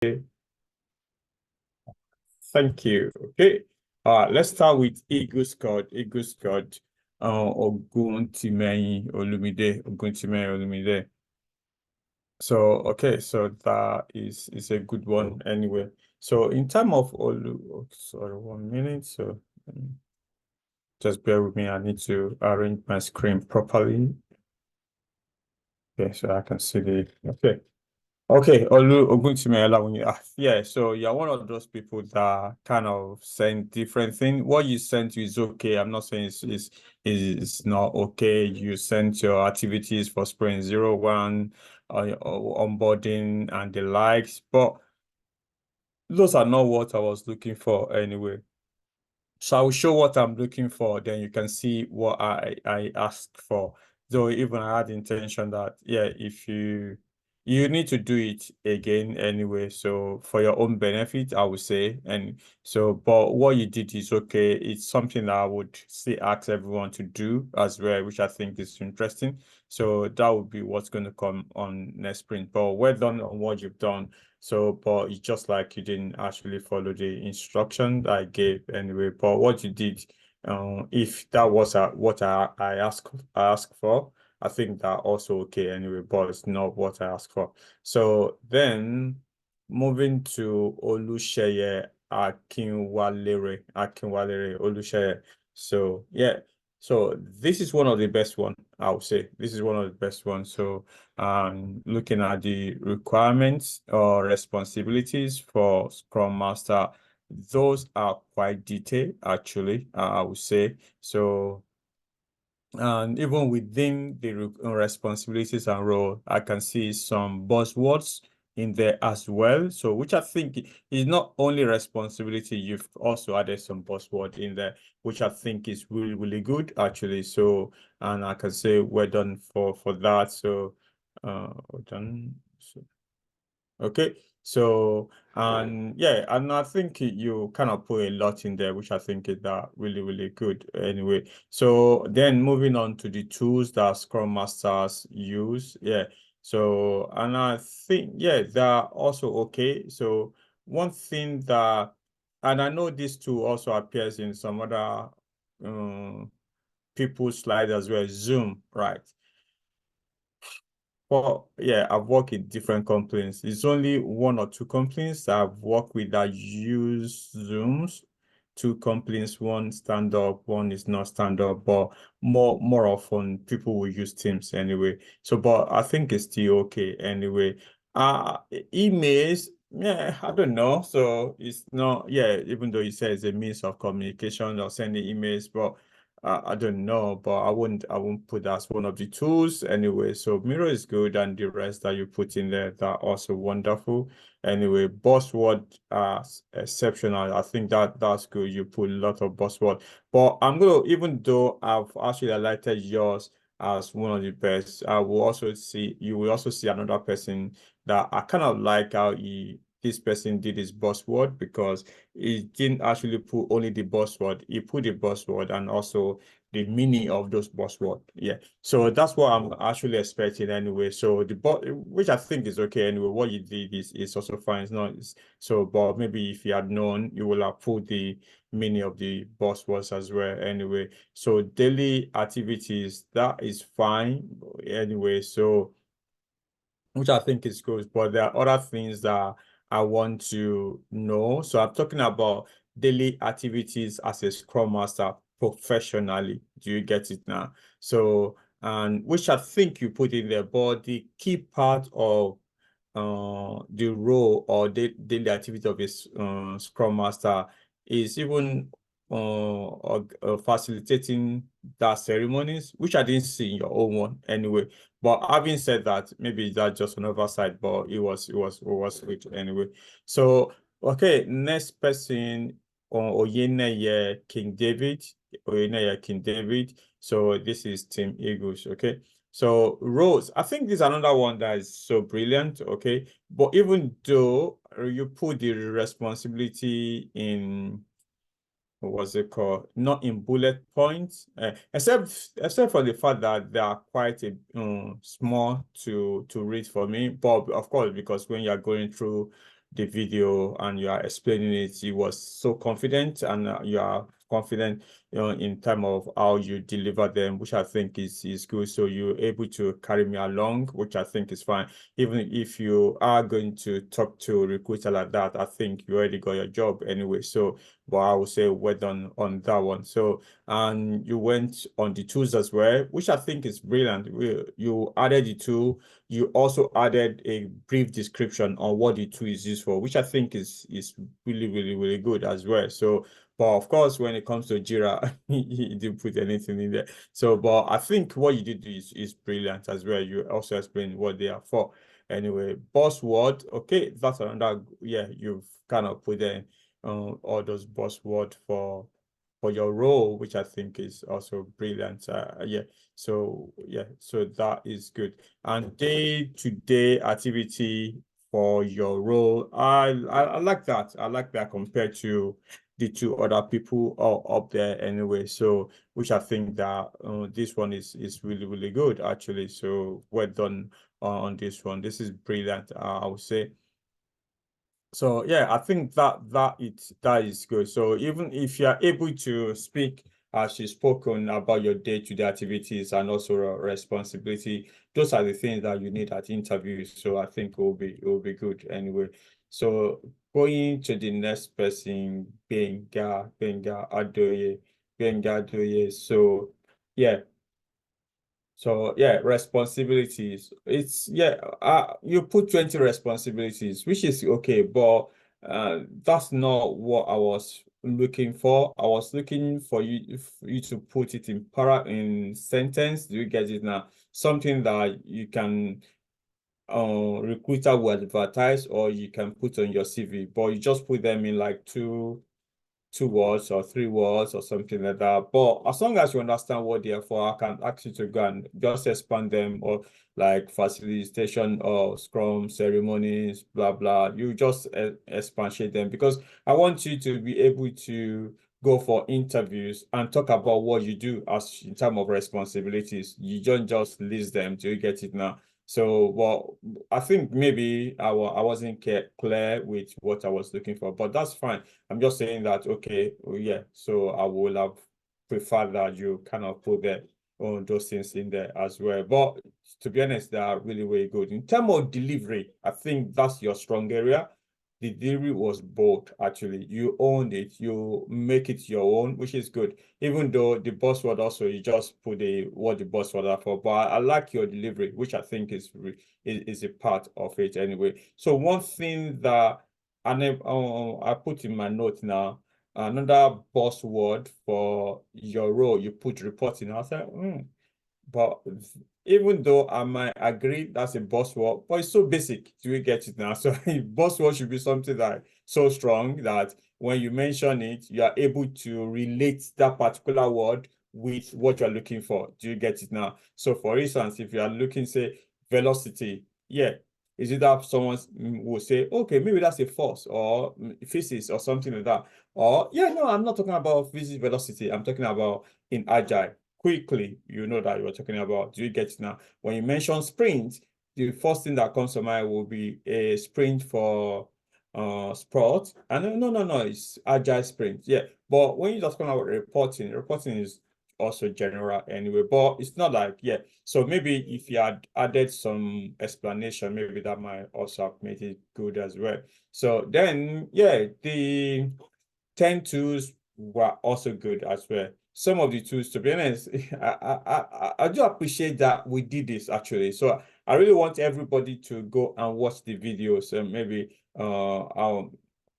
Thank you. Okay. Let's start with Eagle Squad. Eagle Squad. Oguntimehin Olumide. So okay, so that is a good one anyway. So in terms of sorry, 1 minute. So just bear with me. I need to arrange my screen properly. Okay, so I can see the okay. Okay, Oguntimere, yeah, so you're one of those people that kind of send different things. What you sent is okay. I'm not saying it's not okay. You sent your activities for Spring 01, onboarding and the likes, but those are not what I was looking for anyway. So I will show what I'm looking for, then you can see what I asked for. Though even I had the intention that, yeah, if you need to do it again anyway, so for your own benefit, I would say. And so, but what you did is okay. It's something that I would still ask everyone to do as well, which I think is interesting. So that would be what's going to come on next sprint. But well done on what you've done. So, but it's just like you didn't actually follow the instruction that I gave anyway. But what you did, if that was what I asked for, I think that also okay anyway, but it's not what I asked for. So then moving to Olusheye Akinwalere Olusheye. So yeah, so this is one of the best one, I would say. This is one of the best ones. So looking at the requirements or responsibilities for Scrum Master, those are quite detailed, actually, I would say. So, and even within the responsibilities and role, I can see some buzzwords in there as well. So, which I think is not only responsibility, you've also added some buzzword in there, which I think is really, really good, actually. So, and I can say well done for that. So, well done. So, okay. So, and yeah, and I think you kind of put a lot in there, which I think is that really, really good anyway. So then moving on to the tools that Scrum Masters use. Yeah. So, and I think, yeah, they're also okay. So one thing that, and I know this tool also appears in some other people's slides as well, Zoom, right? Well, yeah, I've worked in different companies. It's only one or two companies that I've worked with that use Zooms. Two companies, one stand up, one is not stand up, but more often people will use Teams anyway. So, but I think it's still okay anyway. Emails, yeah, I don't know. So it's not, yeah, even though you say it's a means of communication or sending emails, but I don't know, but I won't put that as one of the tools anyway. So Miro is good, and the rest that you put in there, that also wonderful. Anyway, buzzword exceptional. I think that's good. You put a lot of buzzword. But I'm gonna, even though I've actually highlighted yours as one of the best, you will also see another person that I kind of like how this person did his buzzword, because he didn't actually put only the buzzword, he put the buzzword and also the meaning of those buzzwords. Yeah. So that's what I'm actually expecting anyway. So which I think is okay anyway. What you did is also fine. It's not so, but maybe if you had known, you will have put the meaning of the buzzwords as well anyway. So daily activities, that is fine anyway. So which I think is good, but there are other things that I want to know. So I'm talking about daily activities as a Scrum Master professionally. Do you get it now? So, and which I think you put in there, but the key part of the role or daily activity of a Scrum Master is even facilitating that ceremonies, which I didn't see in your own one anyway. But having said that, maybe that's just an oversight, but it was good anyway. So okay, next person, Oyeneye King David. Oyeneye King David. So this is Team Eagles. Okay. So roles, I think this is another one that is so brilliant. Okay. But even though you put the responsibility in, what's it called, not in bullet points, except for the fact that they are quite small to read for me, but of course, because when you're going through the video and you are explaining it, you was so confident, and you are confident, in terms of how you deliver them, which I think is good. So you're able to carry me along, which I think is fine. Even if you are going to talk to a recruiter like that, I think you already got your job anyway. So, but I would say well done on that one. So, and you went on the tools as well, which I think is brilliant. You added the tool. You also added a brief description on what the tool is used for, which I think is really, really, really good as well. So, but of course, when it comes to Jira, you didn't put anything in there. So, but I think what you did is brilliant as well. You also explained what they are for. Anyway, buzzword. Okay, that's another. Yeah, you've kind of put in all those buzzword for your role, which I think is also brilliant. Yeah. So yeah, so that is good. And day-to-day activity for your role, I like that. I like that compared to the two other people up there anyway. So which I think that this one is really, really good actually. So well done on this one. This is brilliant, I would say. So yeah, I think that is good. So even if you are able to speak as you spoken about your day-to-day activities and also responsibility, those are the things that you need at interviews. So I think it will be good anyway. So going to the next person, Benga Adoye. So yeah, so yeah, responsibilities. It's yeah, you put 20 responsibilities, which is okay, but that's not what I was looking for. I was looking for you to put it in sentence. Do you get it now? Something that you can recruiter will advertise or you can put on your CV, but you just put them in like two words or three words or something like that. But as long as you understand what they're for, I can ask you to go and just expand them, or like facilitation or scrum ceremonies, blah blah. You just expatiate them, because I want you to be able to go for interviews and talk about what you do as in terms of responsibilities. You don't just list them. Do you get it now? So, well, I think maybe I wasn't clear with what I was looking for, but that's fine. I'm just saying that, okay, well, yeah, so I would have preferred that you kind of put those things in there as well. But to be honest, they are really, really good. In terms of delivery, I think that's your strong area. The delivery was bold, actually. You owned it, you make it your own, which is good. Even though the buzzword also, you just put what the buzzword are for. But I like your delivery, which I think is a part of it anyway. So one thing that I put in my note now, another buzzword for your role, you put reporting. I said, but even though I might agree that's a buzzword, but it's so basic. Do we get it now? So buzzword should be something that so strong that when you mention it, you are able to relate that particular word with what you're looking for. Do you get it now? So for instance, if you are looking, say, velocity, yeah, is it that someone will say, okay, maybe that's a force or physics or something like that. Or, yeah, no, I'm not talking about physics velocity. I'm talking about in agile. Quickly, you know that you're talking about. Do you get it now? When you mention sprint, the first thing that comes to mind will be a sprint for sport. And no, it's agile sprint. Yeah. But when you're just talking about reporting is also general anyway. But it's not like, yeah. So maybe if you had added some explanation, maybe that might also have made it good as well. So then, yeah, the 10 tools were also good as well. Some of the tools, to be honest, I do appreciate that we did this actually. So I really want everybody to go and watch the videos and maybe I'll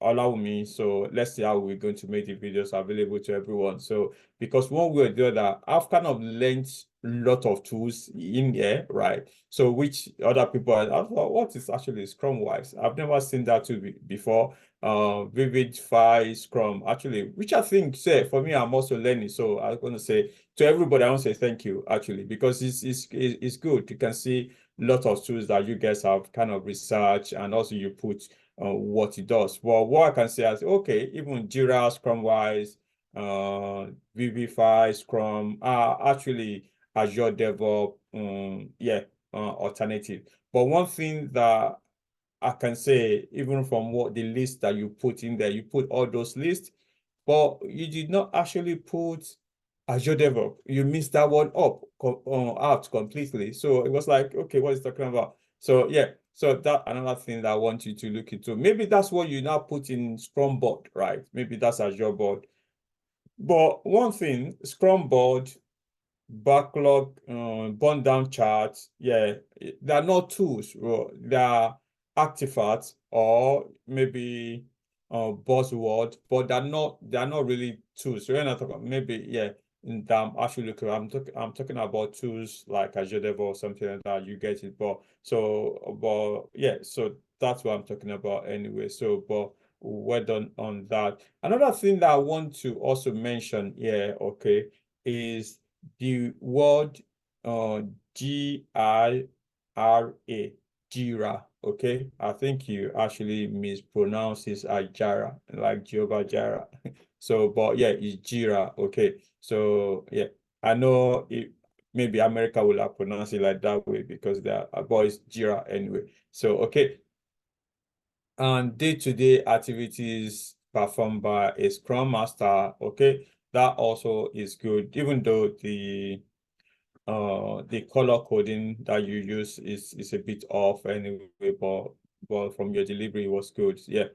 allow me. So let's see how we're going to make the videos available to everyone. So because one way or the other, I've kind of learned a lot of tools in there, right? So which other people I thought, what is actually Scrum Wise? I've never seen that too before. Vividify Scrum, actually, which I think, say, for me, I'm also learning. So I'm going to say to everybody, I want to say thank you, actually, because it's good. You can see a lot of tools that you guys have kind of researched, and also you put what it does. Well, what I can say is, okay, even Jira, Scrum Wise, Vivify, Scrum are actually Azure DevOps, yeah, alternative. But one thing that I can say, even from what the list that you put in there, you put all those lists, but you did not actually put Azure DevOps. You missed that one out completely. So it was like, okay, what is talking about? So yeah, so that another thing that I want you to look into. Maybe that's what you now put in Scrum board, right? Maybe that's Azure board. But one thing, Scrum board, backlog, burn down charts, yeah, they're not tools. They're artifacts or maybe buzzword, but they're not really tools. So we're not talking about maybe, yeah. And I'm actually looking. I'm talking about tools like Azure Dev or something like that. You get it, but yeah. So that's what I'm talking about anyway. So, but well done on that. Another thing that I want to also mention here, okay, is the word G-I-R-A, Jira, okay? I think you actually mispronounce it as Jara, like Jehovah Jireh. So, but yeah, it's Jira, okay? So, yeah, I know it, maybe America will have pronounced it like that way because they're, but it's Jira anyway. So, okay. And day-to-day activities performed by a Scrum Master, okay? That also is good, even though the color coding that you use is a bit off anyway, but from your delivery it was good. Yeah.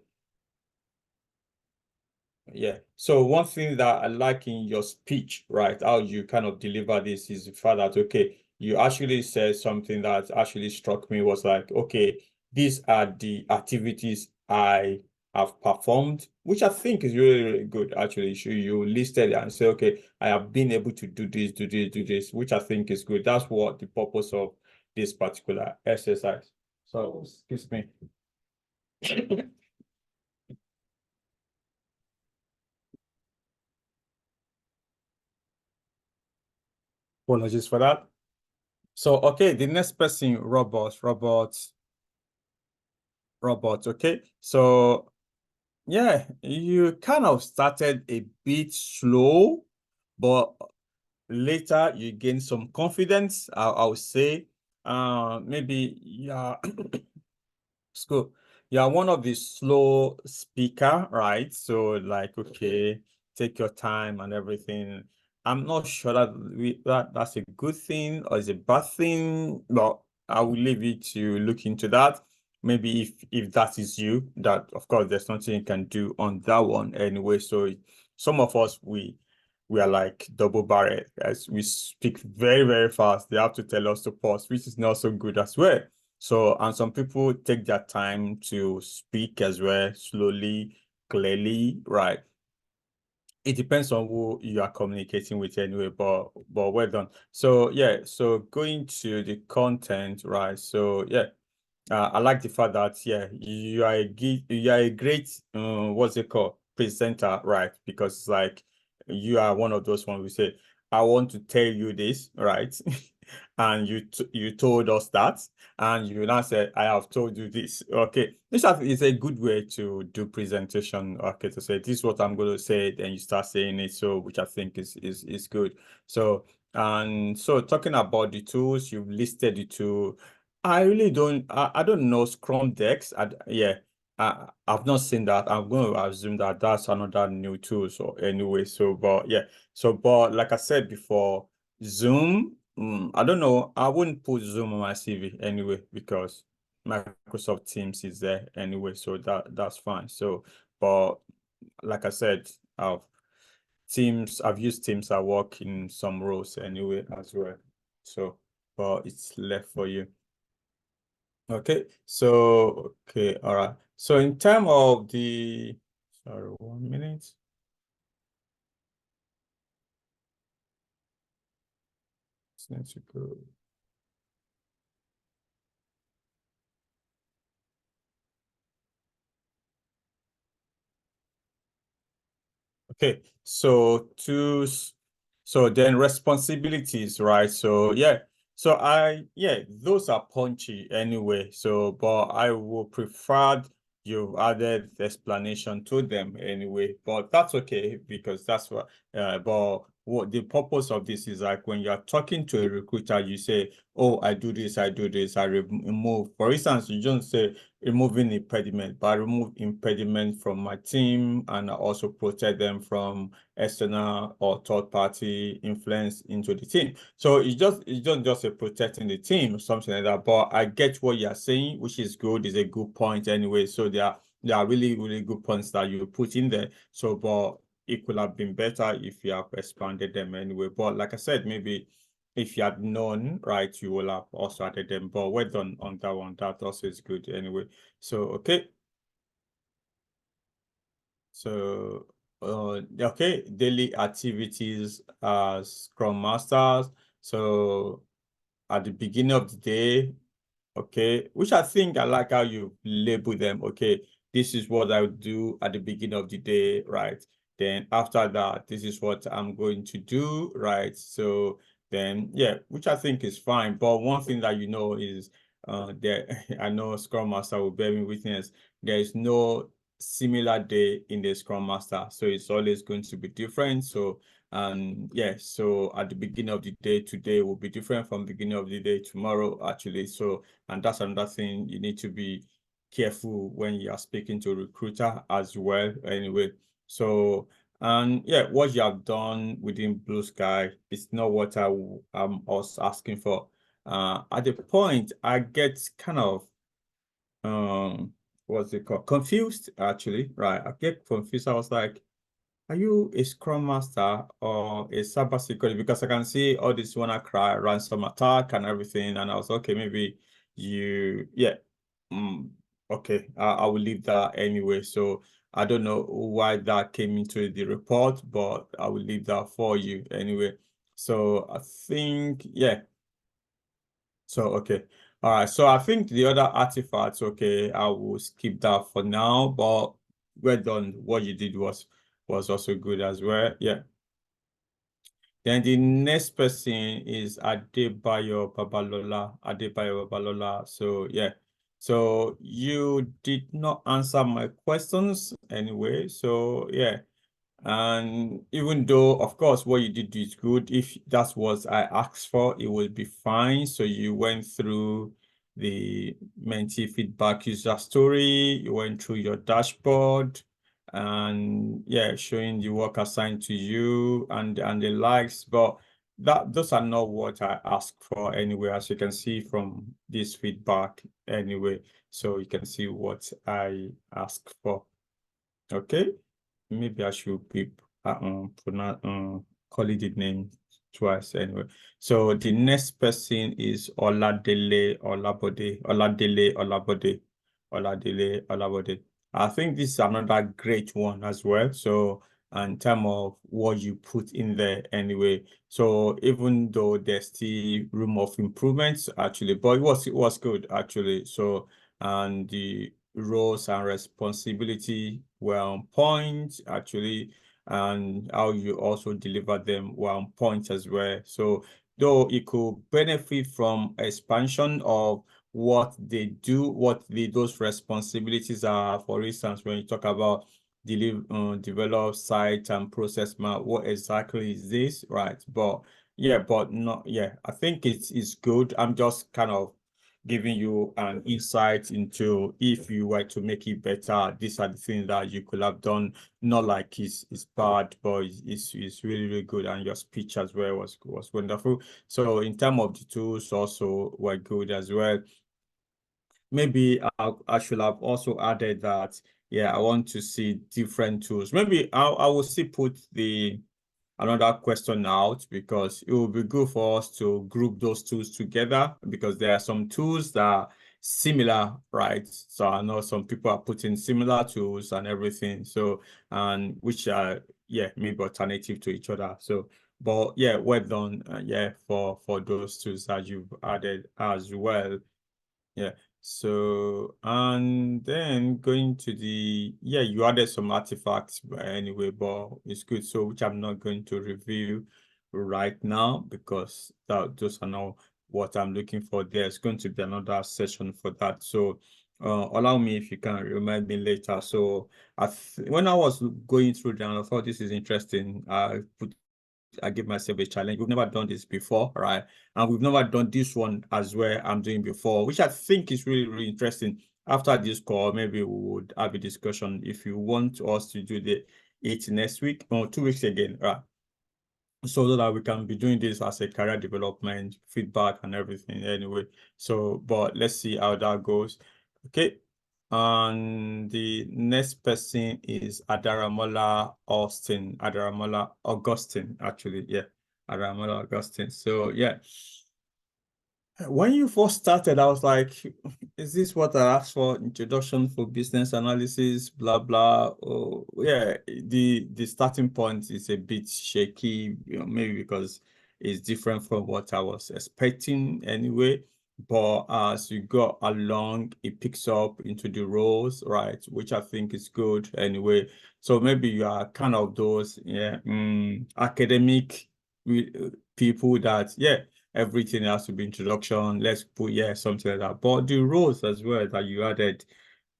Yeah. So one thing that I like in your speech, right, how you kind of deliver this is the fact that, okay, you actually said something that actually struck me was like, okay, these are the activities I have performed, which I think is really, really good. Actually, you listed it and say, okay, I have been able to do this, do this, do this, which I think is good. That's what the purpose of this particular exercise. So, excuse me. Apologies for that. So, okay, the next person, robots. Okay. So, yeah, you kind of started a bit slow, but later you gain some confidence, I would say. Maybe, yeah, school. Yeah, one of the slow speaker, right? So like, okay, take your time and everything. I'm not sure that's a good thing or is a bad thing, but I will leave it to look into that. Maybe if that is you, that of course there's nothing you can do on that one anyway. So some of us we are like double barrel as we speak very, very fast. They have to tell us to pause, which is not so good as well. So, and some people take their time to speak as well, slowly, clearly, right? It depends on who you are communicating with anyway, but well done. So yeah, so going to the content, right? So yeah, I like the fact that yeah, you are a great what's it called, presenter, right? Because it's like you are one of those ones who say, I want to tell you this, right? And you told us that, and you now said, I have told you this. Okay, this is a good way to do presentation. Okay, to say this is what I'm going to say, then you start saying it. So, which I think is good. So, and so talking about the tools, you've listed the two. I really don't. I don't know Scrum decks. Yeah, I've not seen that. I'm going to assume that that's another new tool. So anyway, so but yeah, so but like I said before, Zoom. I don't know. I wouldn't put Zoom on my CV anyway because Microsoft Teams is there anyway. So that's fine. So, but like I said, I've used Teams. I work in some roles anyway as well. So, but it's left for you. Okay, so okay, all right. So in terms of the, sorry, 1 minute. It's need to go. Okay, so so then responsibilities, right? So yeah, so yeah, those are punchy anyway. So, but I will prefer you've added explanation to them anyway. But that's okay because that's what. But what the purpose of this is, like when you're talking to a recruiter, you say, oh, I do this, I remove. For instance, you don't say removing impediment, but I remove impediment from my team and I also protect them from external or third party influence into the team. So it's just a protecting the team or something like that. But I get what you're saying, which is good, is a good point anyway. So there are really, really good points that you put in there. So, but it could have been better if you have expanded them anyway. But like I said, maybe if you had known, right, you will have also added them. But well done on that one. That also is good anyway. So, okay. So, okay, daily activities as Scrum Masters. So, at the beginning of the day, okay, which I think I like how you label them. Okay, this is what I would do at the beginning of the day, right? Then after that, this is what I'm going to do, right? So then, yeah, which I think is fine. But one thing that you know is there, I know Scrum Master will bear me witness, there is no similar day in the Scrum Master. So it's always going to be different. So yeah, so at the beginning of the day today will be different from beginning of the day tomorrow, actually. So, and that's another thing you need to be careful when you are speaking to a recruiter as well. Anyway, so and yeah, what you have done within Blue Sky is not what am was asking for. At the point, I get kind of what's it called? Confused actually, right? I get confused. I was like, are you a Scrum Master or a cybersecurity? Because I can see all this WannaCry ransom attack and everything, and I was okay, maybe yeah, mm, okay, I will leave that anyway. So I don't know why that came into the report, but I will leave that for you anyway. So I think, yeah. So okay, all right. So I think the other artifacts, okay, I will skip that for now. But well done. What you did was also good as well. Yeah. Then the next person is Adebayo Babalola. Adebayo Babalola. So yeah. So you did not answer my questions anyway. So yeah. And even though, of course, what you did is good, if that's what I asked for, it will be fine. So you went through the mentee feedback user story, you went through your dashboard, and yeah, showing the work assigned to you and the likes. But those are not what I asked for anyway, as you can see from this feedback anyway. So you can see what I asked for. Okay. Maybe I should be pronounce call it the name twice anyway. So the next person is Oladele Olabode. Oladele Olabode. Oladele Olabode. I think this is another great one as well. So in terms of what you put in there anyway. So even though there's still room of improvements actually, but it was good actually. So and the roles and responsibility were on point actually, and how you also deliver them were on point as well. So though it could benefit from expansion of what they do, those responsibilities are. For instance, when you talk about develop site and process map, what exactly is this, right? But yeah, but not yeah, I think it's good. I'm just kind of giving you an insight into if you were to make it better, these are the things that you could have done. Not like it's bad, but it's really, really good. And your speech as well was wonderful. So in terms of the tools also were good as well. Maybe I should have also added that, yeah, I want to see different tools. Maybe I will still put another question out because it will be good for us to group those tools together because there are some tools that are similar, right? So I know some people are putting similar tools and everything. So, and which are, yeah, maybe alternative to each other. So, but yeah, well done, yeah, for those tools that you've added as well. Yeah. So, and then going to yeah, you added some artifacts anyway, but it's good. So, which I'm not going to review right now because those are not what I'm looking for. There's going to be another session for that. So, allow me if you can remind me later. So, when I was going through them, I thought this is interesting. I put I give myself a challenge. We've never done this before, right? And we've never done this one as well I'm doing before, which I think is really, really interesting. After this call, maybe we would have a discussion if you want us to do it next week or 2 weeks again, right? So that we can be doing this as a career development, feedback and everything anyway. So, but let's see how that goes. Okay. And the next person is Adaramola Austin. Adaramola Augustine, actually. Yeah. Adaramola Augustine. So yeah. When you first started, I was like, is this what I asked for? Introduction for business analysis, blah, blah. Oh, yeah, the starting point is a bit shaky, maybe because it's different from what I was expecting anyway. But as you go along, it picks up into the roles, right? Which I think is good anyway. So maybe you are kind of those, yeah, academic people that, yeah, everything has to be introduction. Let's put, yeah, something like that. But the roles as well that you added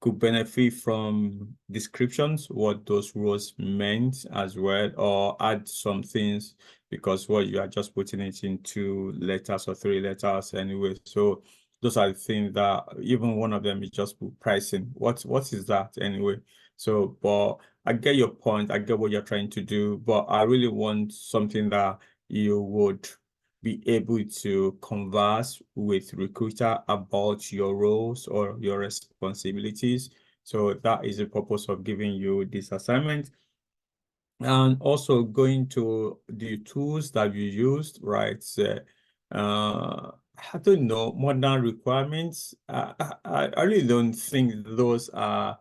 could benefit from descriptions, what those roles meant as well, or add some things because what you are just putting it into letters or 3 letters anyway. So those are the things that even one of them is just pricing. What is that anyway? So, but I get your point. I get what you're trying to do, but I really want something that you would be able to converse with recruiter about your roles or your responsibilities. So that is the purpose of giving you this assignment. And also going to the tools that you used, right? I don't know, modern requirements. I really don't think those are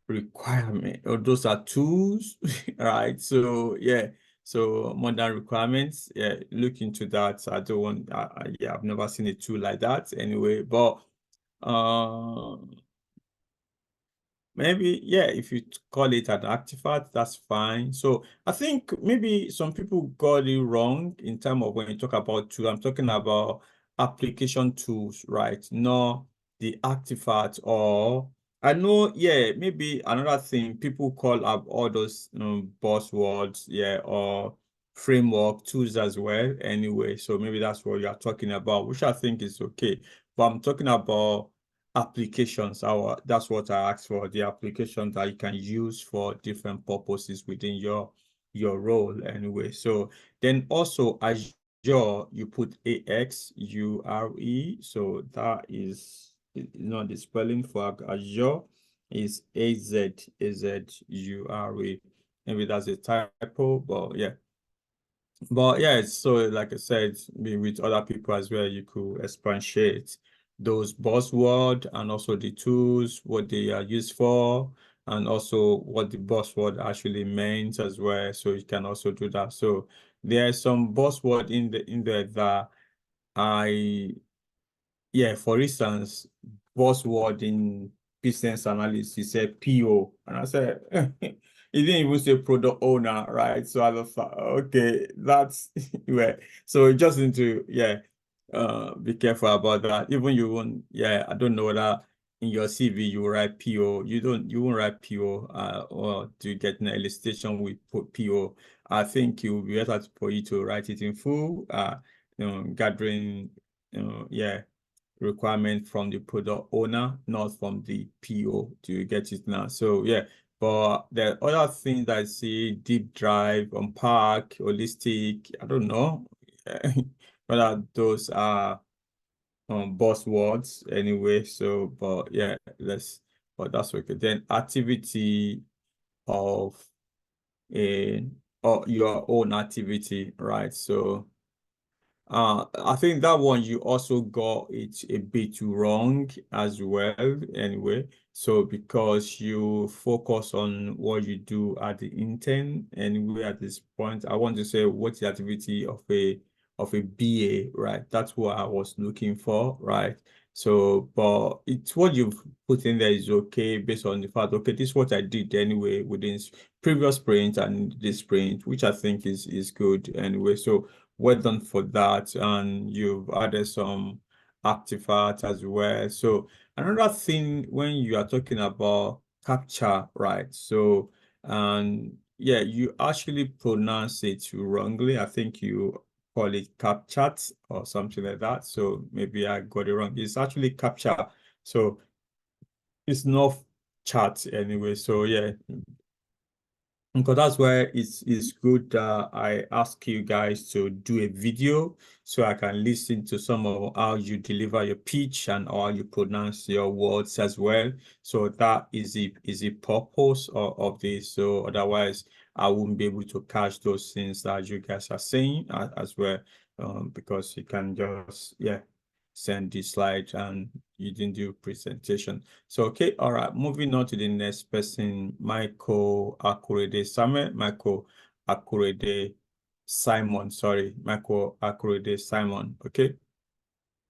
requirement or those are tools, right? So yeah, so modern requirements, yeah, look into that. I don't want, yeah, I've never seen a tool like that anyway, but uh maybe, yeah, if you call it an artifact, that's fine. So I think maybe some people got it wrong in terms of when you talk about tool. I'm talking about application tools, right? Not the artifact or I know, yeah, maybe another thing people call up all those buzzwords, yeah, or framework tools as well. Anyway, so maybe that's what you're talking about, which I think is okay. But I'm talking about applications. That's what I asked for, the applications that you can use for different purposes within your role anyway. So then also Azure, you put AXURE. So that is, the spelling for Azure is AZURE. Maybe that's a typo, but yeah. But yeah, so like I said, with other people as well, you could expatiate those buzzword and also the tools, what they are used for, and also what the buzzword actually means as well. So you can also do that. So there are some buzzword in there that I, yeah, for instance, buzzword in business analysis, he said PO. And I said, he didn't even say product owner, right? So I was like, okay, that's where. So you just need to, yeah, be careful about that. Even you won't, yeah, I don't know whether in your CV you write PO. You won't write PO, or to get an illustration with PO. I think it would be better for you to write it in full, gathering, yeah, requirement from the product owner, not from the PO. Do you get it now? So yeah, but the other things that I see, deep drive, unpack, holistic, I don't know whether those are buzzwords anyway. So, but yeah, but that's okay. Then activity of a or your own activity, right? So I think that one you also got it a bit wrong as well, anyway. So because you focus on what you do at the intern, anyway, at this point, I want to say what's the activity of a BA, right? That's what I was looking for, right? So, but it's what you've put in there is okay based on the fact, okay, this is what I did anyway within previous sprint and this sprint, which I think is good anyway. So well done for that. And you've added some artifacts as well. So another thing when you are talking about capture, right? So, and yeah, you actually pronounce it wrongly. I think you call it CapChat or something like that. So maybe I got it wrong. It's actually CAPTCHA. So it's not chat anyway. So yeah, because that's where it's good that I ask you guys to do a video so I can listen to some of how you deliver your pitch and how you pronounce your words as well. So that is the purpose of this. So otherwise, I wouldn't be able to catch those things that you guys are saying as well, because you can just send the slide and you didn't do presentation. So, okay, all right, moving on to the next person, Michael Akurede Samuel, Michael Akurede Simon, sorry, Michael Akurede Simon, okay.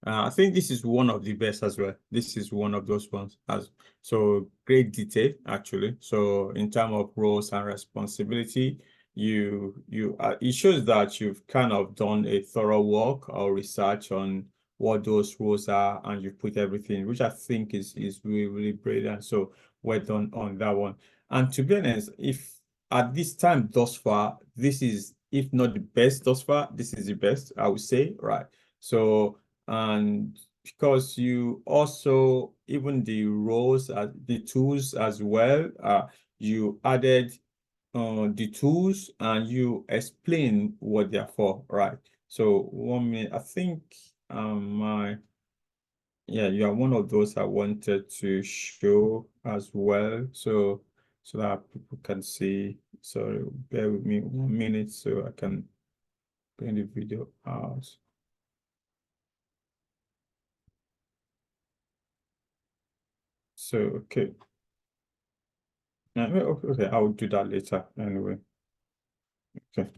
I think this is one of the best as well. This is one of those ones as so great detail actually. So in terms of roles and responsibility, it shows that you've kind of done a thorough work or research on what those roles are, and you put everything, which I think is really really brilliant. So well done on that one. And to be honest, if at this time thus far, this is if not the best thus far, this is the best I would say, right? So and because you also even the roles the tools as well, you added the tools and you explain what they're for, right? So 1 minute, I think my yeah, you are one of those I wanted to show as well, so that people can see. Sorry, bear with me 1 minute so I can bring the video out. So okay. Okay, okay, I will do that later anyway. Okay.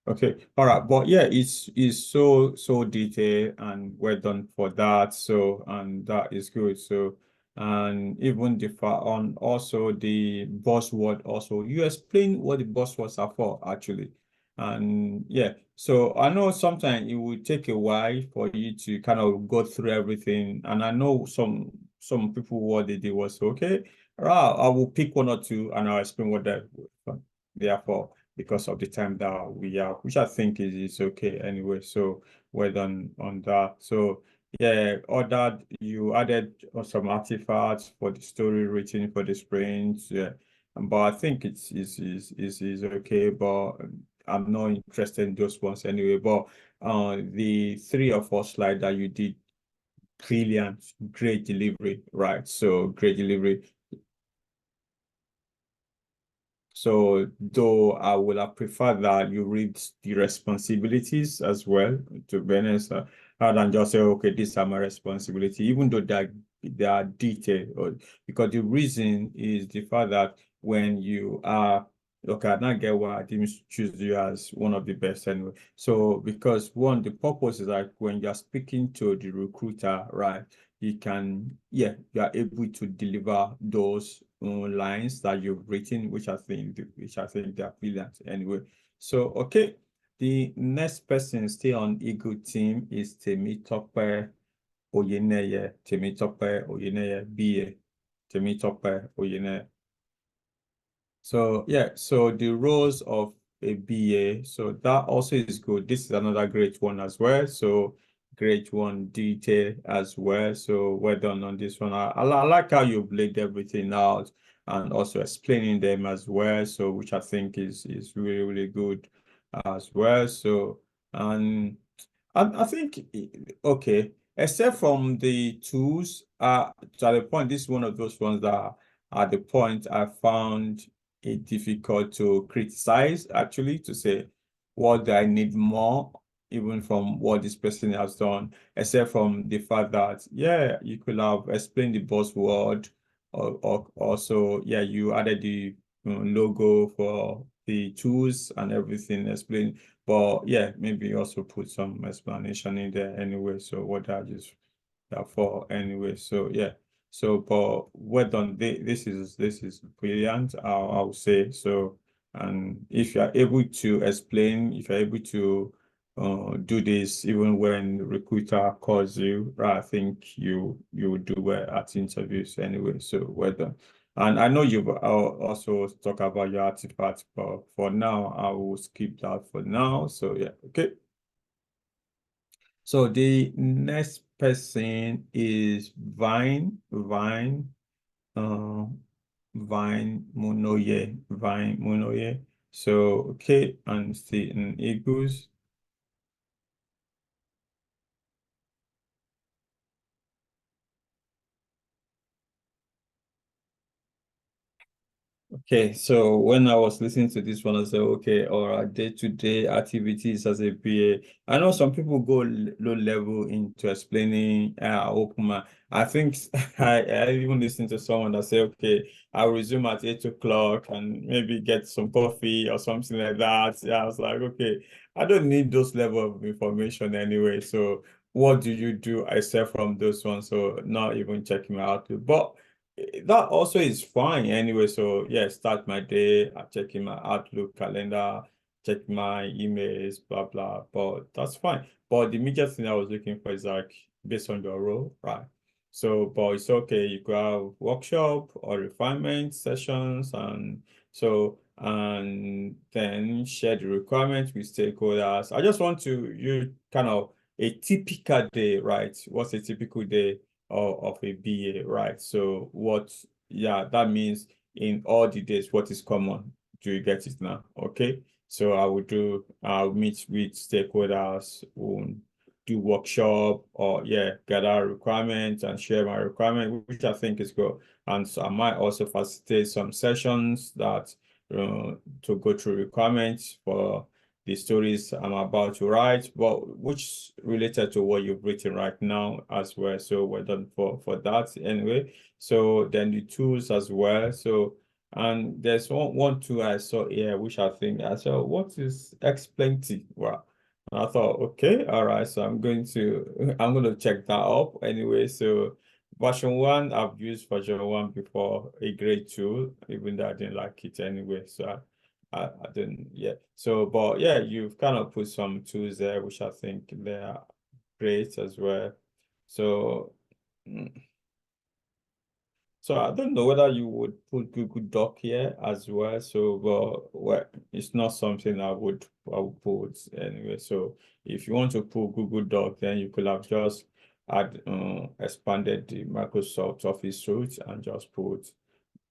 Okay, all right, but yeah, it's so detailed and well done for that. So and that is good. So and even the on also the buzzword also you explain what the buzzwords are for actually. And yeah, so I know sometimes it will take a while for you to kind of go through everything. And I know some people what they did was okay, right, I will pick one or two and I'll explain what they are for because of the time that we have, which I think is okay anyway. So well done on that. So yeah, ordered you added some artifacts for the story written for the sprints. Yeah, but I think is okay. But I'm not interested in those ones anyway. But the 3 or 4 slides that you did, brilliant, great delivery, right? So great delivery. So though I would have preferred that you read the responsibilities as well, to be honest, rather than just say, okay, these are my responsibility, even though they are detailed. Because the reason is the fact that when you are, okay, I not get why I didn't choose you as one of the best anyway. So because one, the purpose is like when you're speaking to the recruiter, right? You can, yeah, you are able to deliver those lines that you've written, which I think they are brilliant anyway. So okay, the next person still on Eagle team is Temitope Oyeneye BA. Temitope Oyeneye. So yeah, so the roles of a BA, so that also is good. This is another great one as well. So great one detail as well. So well done on this one. I like how you've laid everything out and also explaining them as well. So which I think is really, really good as well. So and I think okay, except from the tools, to the point, this is one of those ones that at the point I found it difficult to criticize, actually, to say what do I need more, even from what this person has done, except from the fact that, yeah, you could have explained the buzzword, or also, yeah, you added the logo for the tools and everything, explain. But yeah, maybe also put some explanation in there anyway. So what that is for anyway. So yeah. So but well done. This is brilliant, I would say. So and if you are able to explain, if you're able to do this even when recruiter calls you, right, I think you will do well at interviews anyway. So well done. And I know you've also talk about your artifact, but for now, I will skip that for now. So yeah, okay. So the next person is uh, Vine Munoye. So okay, and stay in Eagles. Okay, so when I was listening to this one, I said, okay, all right, day-to-day activities as a BA. I know some people go low level into explaining open. I think I even listened to someone that said, okay, I'll resume at 8 o'clock and maybe get some coffee or something like that. Yeah, I was like, okay, I don't need those level of information anyway. So what do you do except from those ones? So not even checking my outlook. But that also is fine anyway. So yeah, start my day, checking my Outlook calendar, check my emails, blah blah. But that's fine. But the major thing I was looking for is like based on your role, right? So, but it's okay. You could have workshop or refinement sessions, and so and then share the requirements with stakeholders. I just want to you kind of a typical day, right? What's a typical day of a BA, right? So yeah, that means in all the days, what is common? Do you get it now? Okay. So I'll meet with stakeholders, do workshop or yeah, gather requirements and share my requirement, which I think is good. And so I might also facilitate some sessions that to go through requirements for the stories I'm about to write, but which related to what you've written right now as well. So we're done for that anyway. So then the tools as well. So and there's one tool I saw here, which I saw what is X Plenty? Wow. And I thought, okay, all right. So I'm going to check that up anyway. So version one, I've used version one before, a great tool, even though I didn't like it anyway. So I didn't, yeah. So, but yeah, you've kind of put some tools there, which I think they are great as well. So, mm, so I don't know whether you would put Google Doc here as well. So, but well, it's not something I would put anyway. So, if you want to put Google Doc, then you could have just expanded the Microsoft Office suite and just put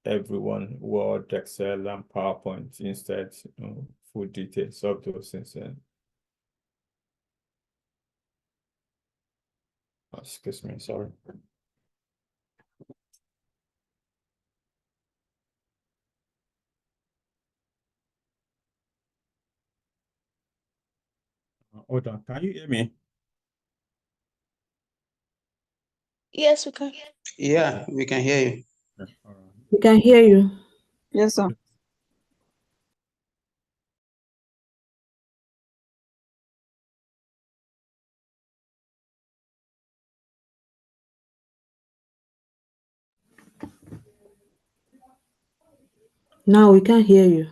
everyone Word, Excel, and PowerPoint instead, full details of those things. Excuse me, sorry. Hold on, can you hear me? Yes, we can. Yeah, we can hear you. Yeah, all right. We can hear you. Yes, sir. Now we can hear you.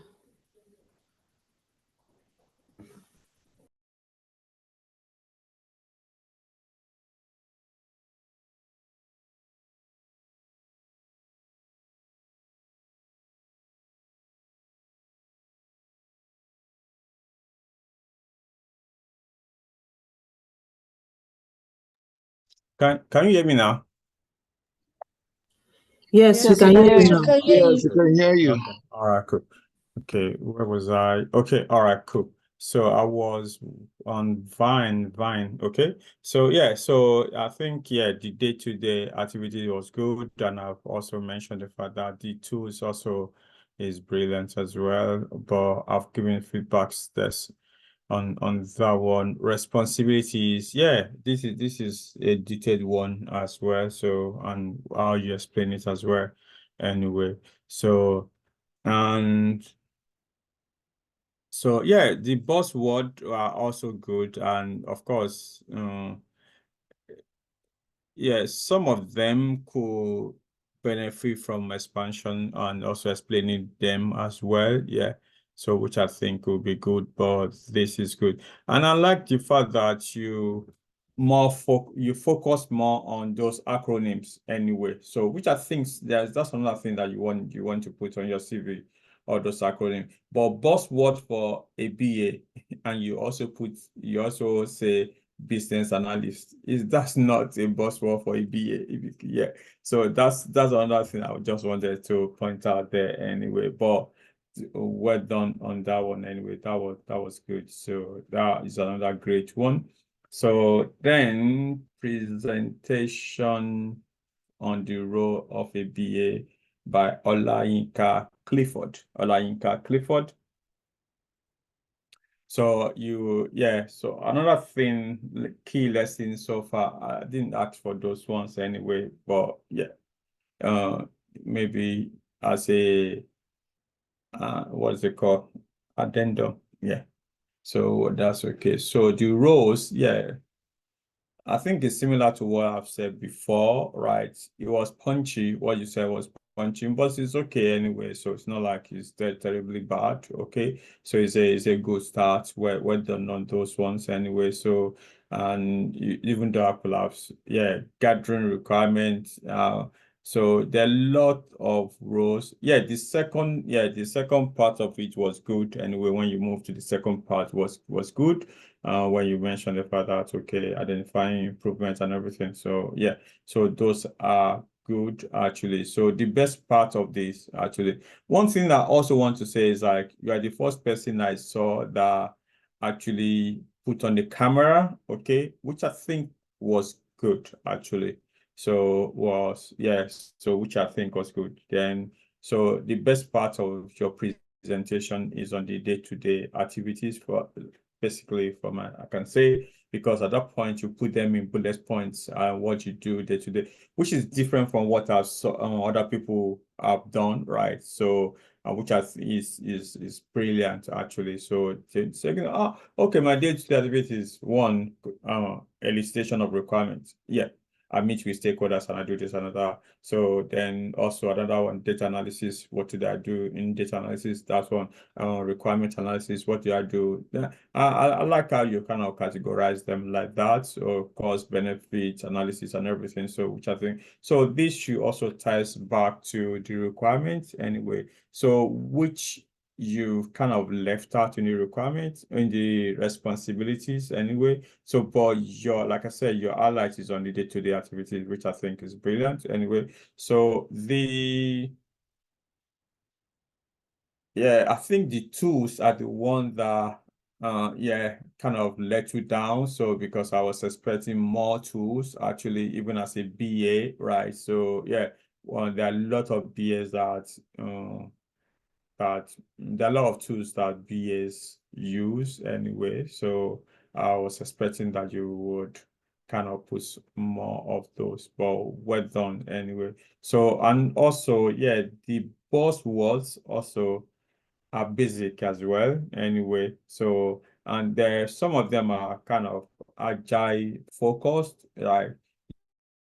Can you hear me now? Yes, we Yes, can hear yes, you we now. can hear Yes, you. we can hear you. Okay. All right, cool. Okay, where was I? Okay, all right, cool. So I was on Vine. Okay. So yeah, so I think yeah, the day-to-day activity was good, and I've also mentioned the fact that the tools also is brilliant as well. But I've given feedbacks this on that one. Responsibilities, yeah, this is a detailed one as well. So and how you explain it as well. Anyway, so and so yeah, the buzzword are also good, and of course, yeah, some of them could benefit from expansion and also explaining them as well. Yeah. So which I think will be good, but this is good. And I like the fact that you you focus more on those acronyms anyway. So which I think that's another thing that you want to put on your CV, or those acronyms. But buzzword for a BA, and you also say business analyst, that's not a buzzword for a BA. Yeah. So that's another thing I just wanted to point out there anyway. But well done on that one anyway. That was good. So that is another great one. So then presentation on the role of a BA by Olayinka Clifford. Olayinka Clifford. So so another thing, key lesson so far, I didn't ask for those ones anyway, but yeah, maybe as a what is it called? Addendum. Yeah. So that's okay. So the roles, yeah, I think it's similar to what I've said before, right? It was punchy. What you said was punchy, but it's okay anyway. So it's not like it's terribly bad. Okay. So it's a good start. Well done on those ones anyway. So, and even though I could have, gathering requirements, so there are a lot of roles. The second part of it was good anyway. When you move to the second part was good. When you mentioned the fact that, okay, identifying improvements and everything. So yeah, so those are good actually. So the best part of this actually, one thing that I also want to say is, like, you are the first person I saw that actually put on the camera, okay, which I think was good actually. So which I think was good. Then, so the best part of your presentation is on the day-to-day activities basically I can say, because at that point you put them in bullet points and what you do day to day, which is different from what I've saw other people have done, right? So which is brilliant actually. So second, okay, my day-to-day activity is one, elicitation of requirements. Yeah. I meet with stakeholders and I do this and that. So then also another one, data analysis. What did I do in data analysis? That's one. Requirement analysis. What do I do? I like how you kind of categorize them like that. So cost, benefit analysis and everything. So which I think, so this should also ties back to the requirements anyway. So which you've kind of left out in the requirements, in the responsibilities anyway. So, but like I said, your highlight is on the day-to-day activities, which I think is brilliant anyway. So I think the tools are the one that kind of let you down. So because I was expecting more tools actually, even as a BA, right? So there are a lot of BAs that there are a lot of tools that BAs use anyway. So I was expecting that you would kind of put more of those, but well done anyway. So, and also, the buzzwords also are basic as well anyway. So, and some of them are kind of agile focused, like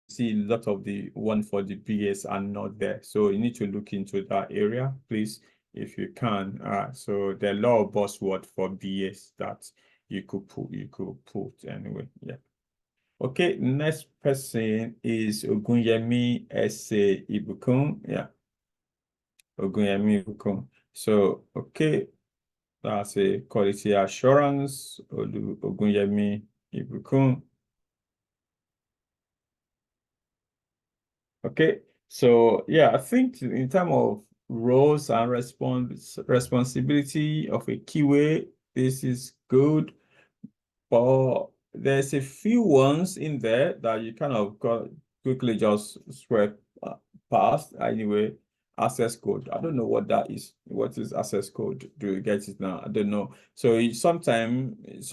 see a lot of the one for the BAs are not there. So you need to look into that area, please, if you can. So there are a lot of buzzwords for BAs that you could put anyway. Yeah. Okay, next person is Ogunyemi S.A. Ibukun. Yeah. Ogunyemi Ibukun. So, okay, that's a quality assurance. Ogunyemi Ibukun. Okay, so I think in terms of roles and responsibility of a QA, this is good, but there's a few ones in there that you kind of got quickly just swept past anyway. Access code. I don't know what that is. What is access code? Do you get it now? I don't know. So so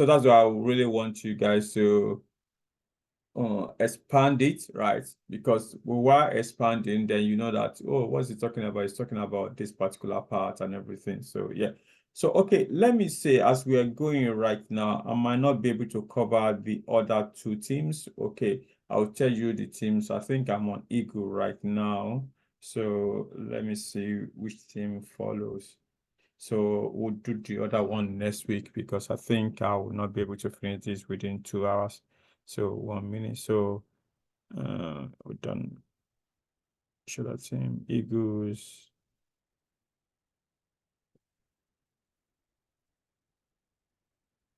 that's why I really want you guys to expand it, right? Because while expanding, then you know that, oh, what's he talking about? He's talking about this particular part and everything. So so okay, let me say, as we are going right now, I might not be able to cover the other two teams. Okay, I'll tell you the teams. I think I'm on Eagle right now. So let me see which team follows. So we'll do the other one next week, because I think I will not be able to finish this within 2 hours. So 1 minute. So we're done. Show that same equals.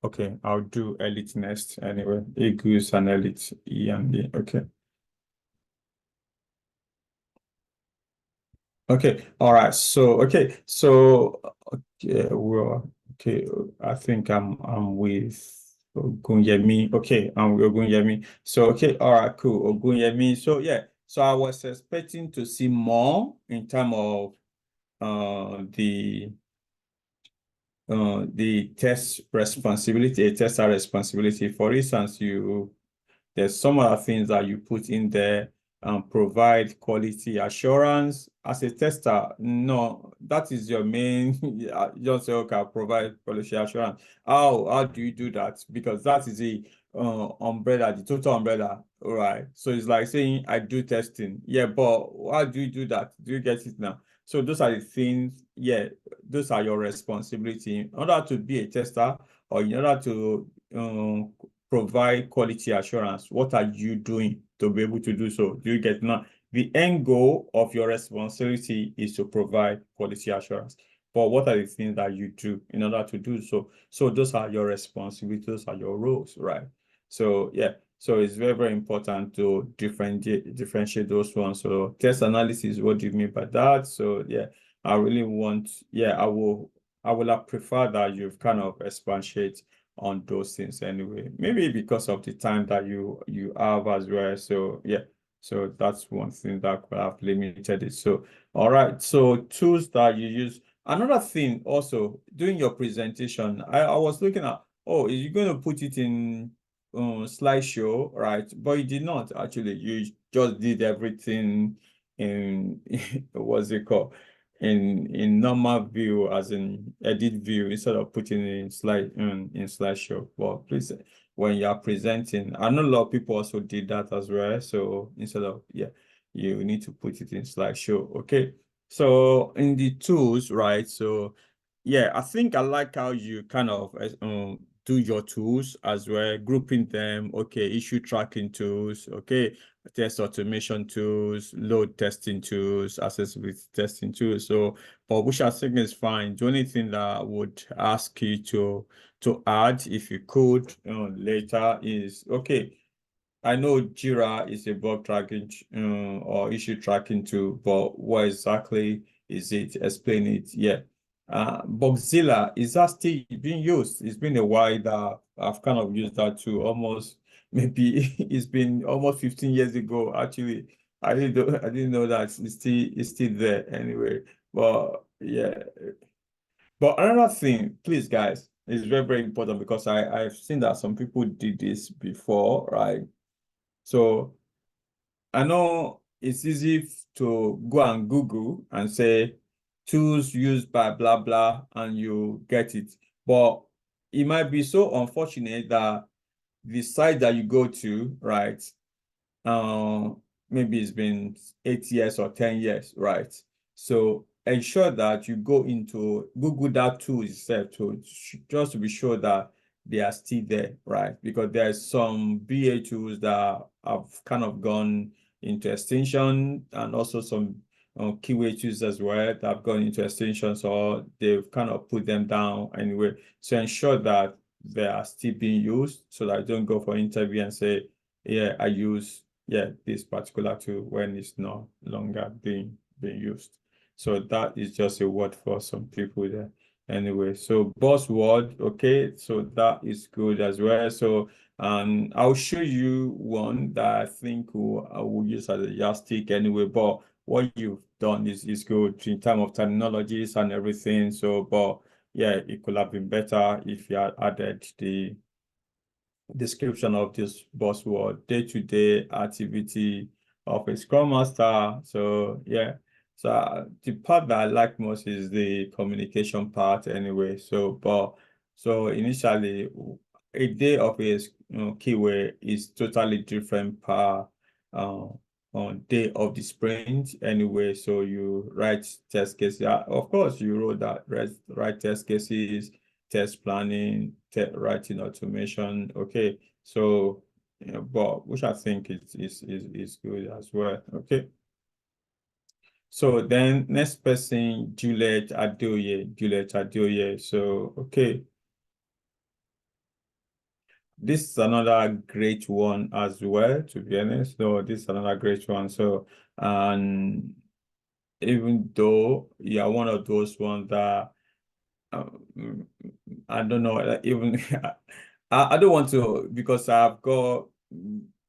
Okay, I'll do elite next anyway. Equals and elite E and D. Okay. Okay, all right. So okay, so well, okay, I think I'm with Ogunyemi. Okay, I'm with Ogunyemi. So okay, all right, cool. Ogunyemi. So yeah, so I was expecting to see more in terms of the test responsibility, a tester responsibility. For instance, there's some other things that you put in there and provide quality assurance. As a tester, no, that is your main, just say, okay, I'll provide quality assurance. How do you do that? Because that is the umbrella, the total umbrella, all right? So it's like saying, I do testing. Yeah, but how do you do that? Do you get it now? So those are the things, yeah, those are your responsibility. In order to be a tester or in order to provide quality assurance, what are you doing to be able to do so? Do you get now? The end goal of your responsibility is to provide quality assurance. But what are the things that you do in order to do so? So those are your responsibilities, those are your roles, right? So yeah, so it's very, very important to differentiate those ones. So test analysis, what do you mean by that? So yeah, I really want, yeah, I will have preferred that you've kind of expatiate on those things anyway. Maybe because of the time that you have as well. So yeah, so that's one thing that could have limited it. So all right, so tools that you use. Another thing also, during your presentation, I was looking at, oh, is you going to put it in slideshow, right? But you did not actually. You just did everything in what's it called? In normal view, as in edit view, instead of putting it in slideshow. Well, please, when you are presenting, I know a lot of people also did that as well. So instead of, yeah, you need to put it in slideshow. Okay. So in the tools, right? So yeah, I think I like how you kind of do your tools as well, grouping them. Okay, issue tracking tools. Okay, test automation tools, load testing tools, accessibility testing tools. So, but which I think is fine. The only thing that I would ask you to add, if you could, later is okay. I know Jira is a bug tracking or issue tracking tool, but what exactly is it? Explain it. Yeah. Bugzilla, is that still being used? It's been a while that I've kind of used that too. Almost maybe it's been almost 15 years ago. Actually, I didn't know that it's still there anyway. But yeah. But another thing, please guys, is very, very important because I've seen that some people did this before, right? So I know it's easy to go and Google and say tools used by blah blah and you get it. But it might be so unfortunate that the site that you go to, right? Maybe it's been 8 years or 10 years, right? So ensure that you go into Google that tool itself to just to be sure that they are still there, right? Because there's some BA tools that have kind of gone into extinction and also some keyway tools as well that have gone into extinction, so they've kind of put them down anyway. So ensure that they are still being used so that I don't go for interview and say, yeah, I use this particular tool when it's no longer being used. So that is just a word for some people there. Anyway, so buzzword, okay, so that is good as well. So I'll show you one that I think I will use as a yardstick anyway, but what you've done is good in terms of terminologies and everything. So, but yeah, it could have been better if you had added the description of this buzzword, day-to-day activity of a Scrum Master. So yeah, so the part that I like most is the communication part anyway. So initially, a day of a keyway is totally different per on day of the sprint anyway. So you write test cases. Of course, you wrote that, write test cases, test planning, writing automation. Okay, so but which I think is good as well. Okay. So then next person, Juliet Adeoye. So okay. This is another great one as well, to be honest. So this is another great one. So, and even though you are one of those ones that I don't know, even I don't want to, because I've got,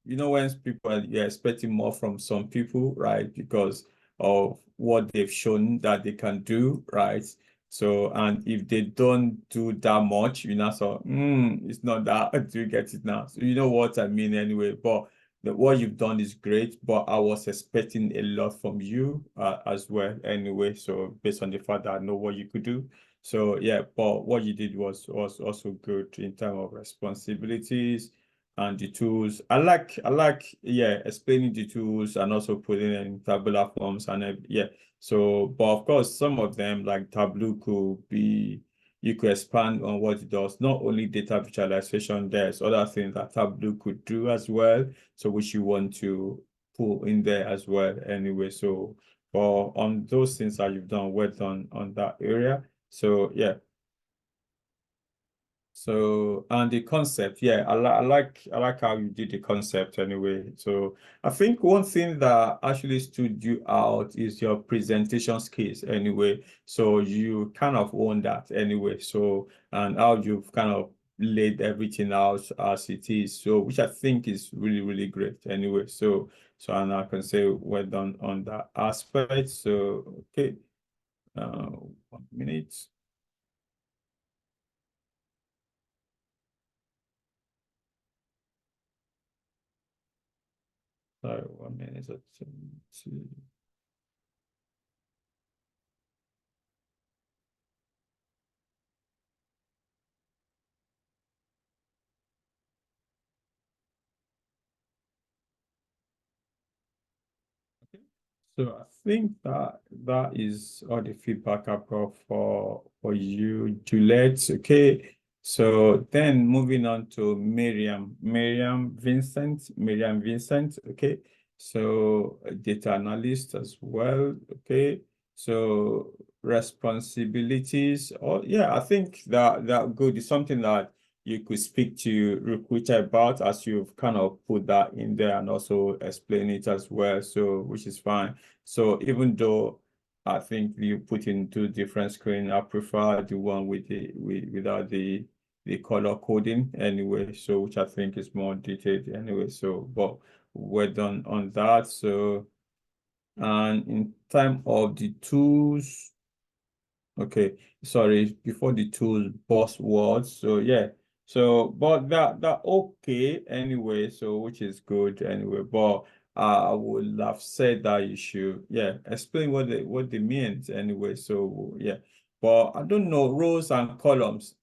when people you're expecting more from some people, right? Because of what they've shown that they can do, right? So, and if they don't do that much, so it's not that. Do you get it now? So you know what I mean anyway. But what you've done is great, but I was expecting a lot from you as well anyway. So based on the fact that I know what you could do. So yeah, but what you did was also good in terms of responsibilities and the tools. I like explaining the tools and also putting in tabular forms and yeah. So, but of course, some of them like Tableau could be, you could expand on what it does. Not only data visualization, there's other things that Tableau could do as well. So which you want to put in there as well anyway. So for on those things that you've done, well done on that area. So yeah. So and the concept, yeah, I like how you did the concept anyway. So I think one thing that actually stood you out is your presentation skills anyway. So you kind of own that anyway. So and how you've kind of laid everything out as it is. So which I think is really, really great anyway. So and I can say well done on that aspect. So okay. 1 minute. Sorry, 1 minute or two. So I think that is all the feedback I've got for you, Juliet. Okay. So then moving on to Miriam Vincent. Okay. So a data analyst as well. Okay. So responsibilities. Oh yeah, I think that good is something that you could speak to recruiter about, as you've kind of put that in there and also explain it as well. So which is fine. So even though I think you put in two different screen, I prefer the one with without the color coding anyway. So which I think is more detailed anyway. So but we're done on that. So and in time of the tools, okay, sorry, before the tools, buzzwords. So yeah. So but that okay anyway, so which is good anyway. But I would have said that you should, explain what they mean anyway. So yeah. But I don't know, rows and columns.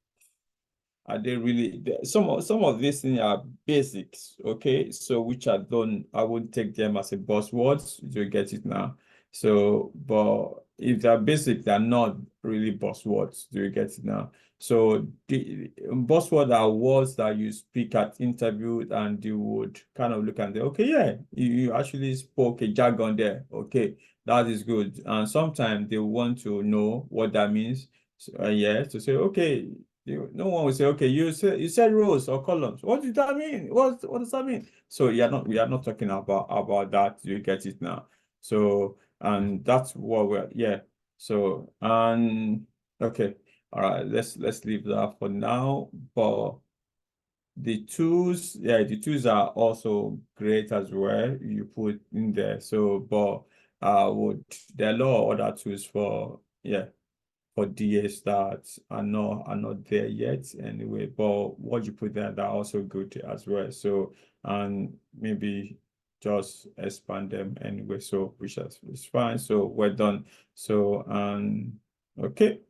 Are they really some of these things are basics, okay? So which I wouldn't take them as a buzzwords. You get it now. So, but if they're basic, they're not really buzzwords. Do you get it now? So the buzzwords are words that you speak at interview and you would kind of look and say, okay, yeah, you actually spoke a jargon there. Okay, that is good. And sometimes they want to know what that means. So, yeah, to say, okay, no one will say, okay, you said rows or columns. What does that mean? What does that mean? So we are not talking about that. You get it now. So and that's what So and okay, all right. Let's leave that for now. But the tools, the tools are also great as well. You put in there. So, but there are a lot of other tools for DAs that are not there yet anyway, but what you put there, they're also good as well. So and maybe just expand them anyway. So which is fine. So we're done. So okay.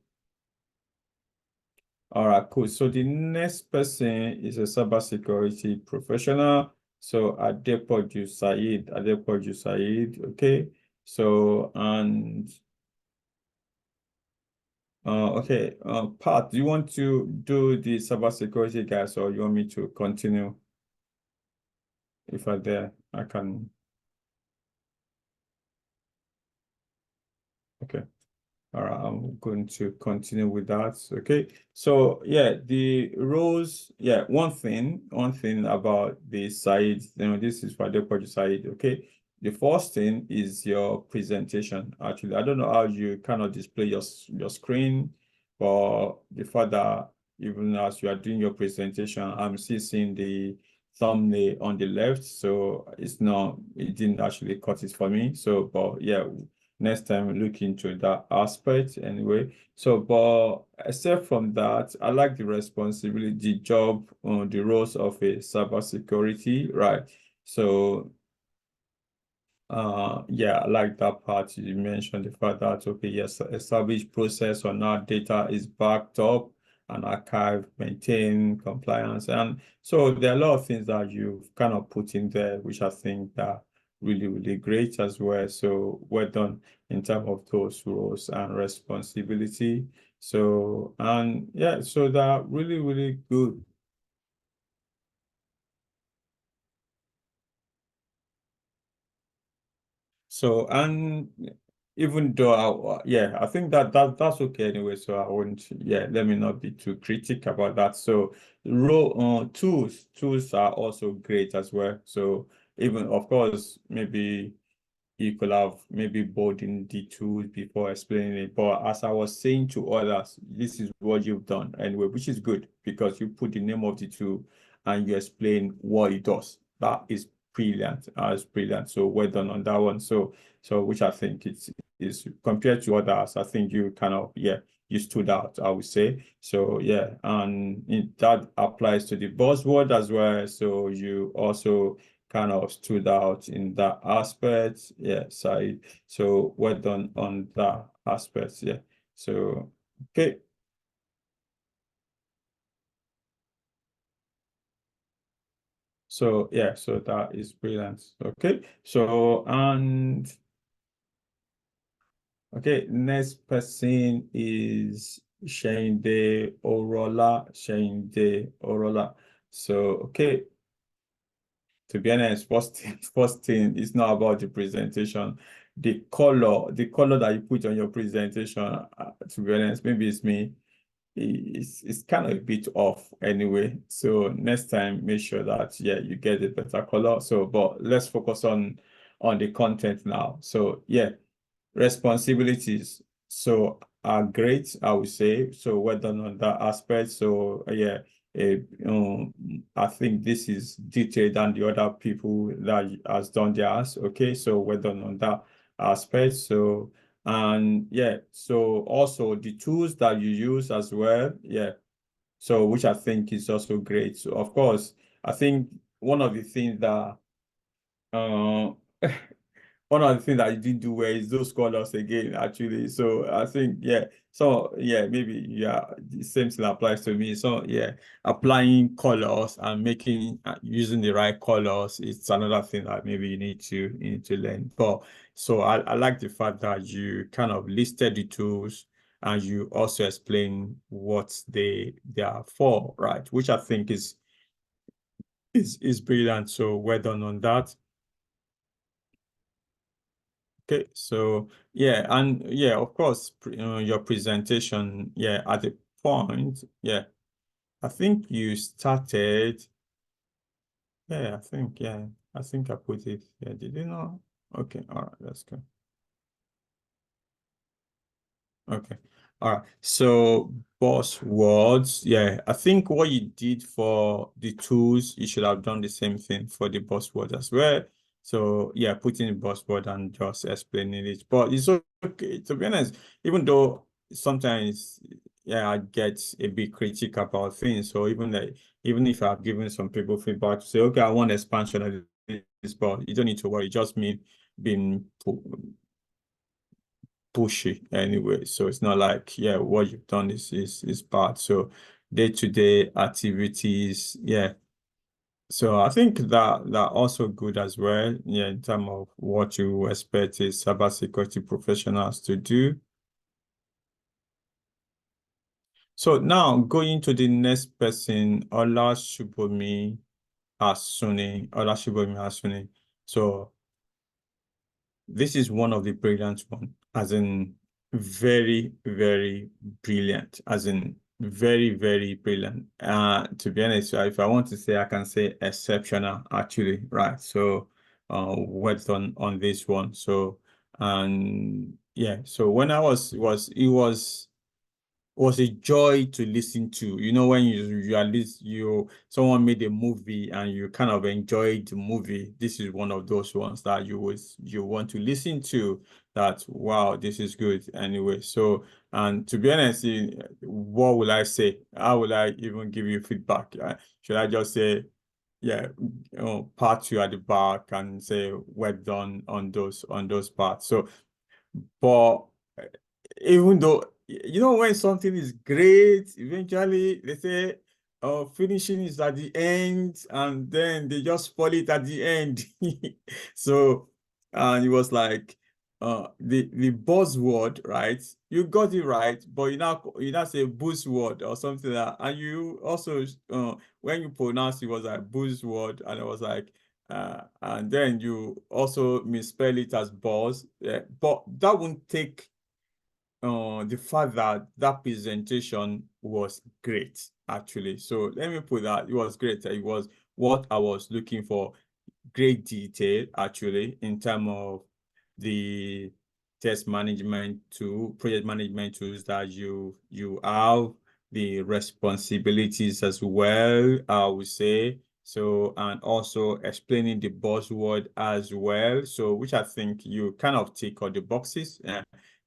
All right, cool. So the next person is a cybersecurity professional. So Adepoju Said. Okay. So okay, Pat, do you want to do the cybersecurity guys or you want me to continue? if I'm there, I can. Okay. All right, I'm going to continue with that. Okay. So yeah, the roles, yeah, one thing about the side, this is for the project side. Okay. The first thing is your presentation. Actually, I don't know how you cannot display your screen, but the fact that even as you are doing your presentation, I'm still seeing the thumbnail on the left, so it didn't actually cut it for me. So, but yeah, next time look into that aspect anyway. So, but except from that, I like the responsibility, the job, the roles of a cybersecurity, right? So, yeah, I like that part you mentioned, the fact that, okay, yes, established process on our data is backed up and archived, maintained, compliance. And so there are a lot of things that you've kind of put in there, which I think are really, really great as well. So well done in terms of those roles and responsibility. So, and yeah, so that really, really good. So, and even though yeah, I think that's okay anyway. So I won't, yeah, let me not be too critical about that. So role tools are also great as well. So even of course, maybe you could have maybe boarding the tools before explaining it. But as I was saying to others, this is what you've done anyway, which is good because you put the name of the tool and you explain what it does. That is brilliant. That's brilliant. So well done on that one. So which I think is compared to others, I think you kind of, yeah, you stood out, I would say. So yeah, and that applies to the buzzword as well. So you also kind of stood out in that aspect. Yeah, so well done on that aspect. Yeah. So okay. So yeah, so that is brilliant. Okay. So and okay, next person is Shende Orola. Shende Orola. So okay, to be honest, first thing is not about the presentation. The color that you put on your presentation, to be honest, maybe it's me, it's kind of a bit off anyway. So next time, make sure that, yeah, you get a better color. So, but let's focus on the content now. So yeah, responsibilities so are great, I would say. So well done on that aspect. So yeah, I think this is detailed than the other people that has done theirs. Okay, so well done on that aspect. So and yeah, so also the tools that you use as well. Yeah, so which I think is also great. So of course, I think one of the things that uh one of the things that you didn't do well is those colors again, actually. So I think, yeah, so yeah, maybe yeah, the same thing applies to me. So yeah, applying colors and making using the right colors is another thing that maybe you need to learn. But so I like the fact that you kind of listed the tools and you also explain what they are for, right? Which I think is brilliant. So well done on that. Okay, so yeah, and yeah, of course, your presentation, yeah, at the point, yeah, I think you started, yeah, I think I put it, yeah, did you know? Okay, all right, that's good. Okay, all right, so buzzwords, yeah, I think what you did for the tools, you should have done the same thing for the buzzword as well. So yeah, putting the buzzword and just explaining it. But it's okay, to be honest, even though sometimes yeah, I get a bit critical about things. So even if I've given some people feedback to say, okay, I want expansion of this, but you don't need to worry, just me being pushy anyway. So it's not like, yeah, what you've done is bad. So day-to-day activities, yeah. So I think that also good as well, yeah, in terms of what you expect a cybersecurity professionals to do. So now going to the next person, Ola Shubomi Asuni, Olashibomi Asuni. So this is one of the brilliant one, as in very, very brilliant, as in very, very brilliant. To be honest, if I want to say, I can say exceptional, actually, right? So, well done on this one. So, and yeah, so when I was a joy to listen to. You know, when you at least someone made a movie and you kind of enjoyed the movie. This is one of those ones that you want to listen to. That wow, this is good anyway. So, and to be honest, what will I say? How will I even give you feedback? Should I just say, yeah, pat you at the back and say well done on those parts? So, but even though when something is great, eventually they say finishing is at the end, and then they just spoil it at the end. So and it was like the buzzword, right? You got it right, but you now say buzzword or something like that. And you also when you pronounce it was like buzzword, and it was like and then you also misspell it as buzz. Yeah, but that won't take the fact that that presentation was great, actually. So let me put that it was great. It was what I was looking for. Great detail, actually, in terms of the test management tool, project management tools that you have, the responsibilities as well, I would say. So, and also explaining the buzzword as well. So, which I think you kind of tick all the boxes.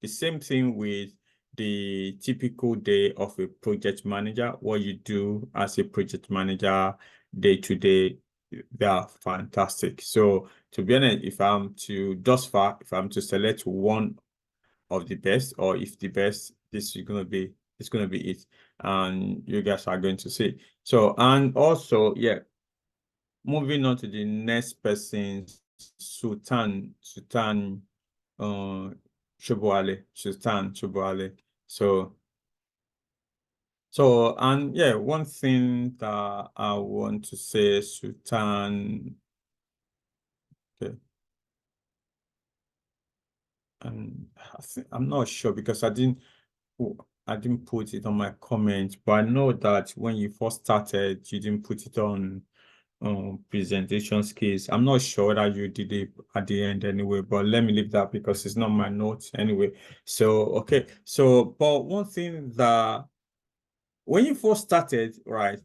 The same thing with the typical day of a project manager, what you do as a project manager day to day, they are fantastic. So to be honest, if I'm to select one of the best, or if the best, it's gonna be it. And you guys are going to see. So, and also, yeah, moving on to the next person, Sultan Choboale. So, and yeah, one thing that I want to say, Sultan, okay. I'm not sure because I didn't put it on my comment, but I know that when you first started, you didn't put it on presentation skills. I'm not sure that you did it at the end anyway, but let me leave that because it's not my notes anyway. So okay, so but one thing that when you first started, right,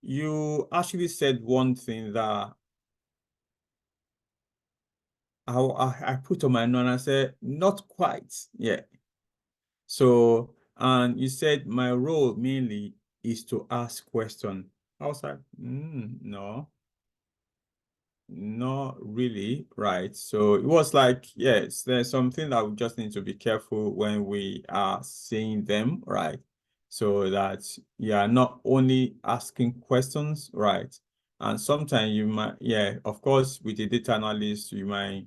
you actually said one thing that I put on my note, and I said not quite, yeah. So, and you said my role mainly is to ask questions. I was like, no, not really, right? So it was like, yes, there's something that we just need to be careful when we are saying them, right? So that you are not only asking questions, right? And sometimes you might, yeah, of course, with the data analyst, you might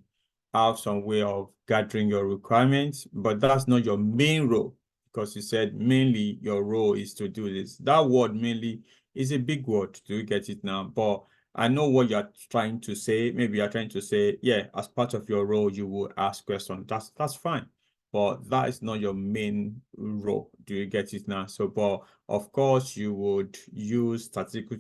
have some way of gathering your requirements, but that's not your main role, because you said mainly your role is to do this. That word mainly is a big word. Do you get it now? But I know what you're trying to say. Maybe you're trying to say, yeah, as part of your role, you will ask questions. That's fine. But that is not your main role. Do you get it now? So, but of course, you would use statistical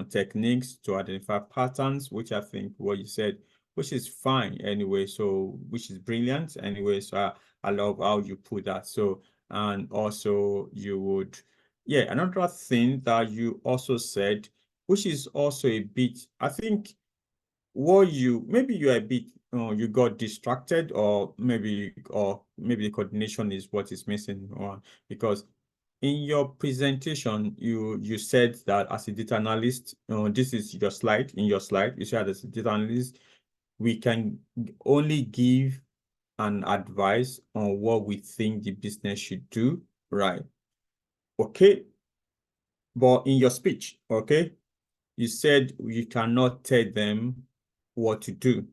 techniques to identify patterns, which I think what you said, which is fine anyway. So, which is brilliant anyway. So I love how you put that. So, and also you would, yeah, another thing that you also said, which is also a bit, I think, maybe you're a bit, you got distracted, or maybe the coordination is what is missing, because in your presentation, you said that as a data analyst, this is your slide. In your slide, you said as a data analyst, we can only give an advice on what we think the business should do, right? Okay. But in your speech, okay, you said you cannot tell them what to do.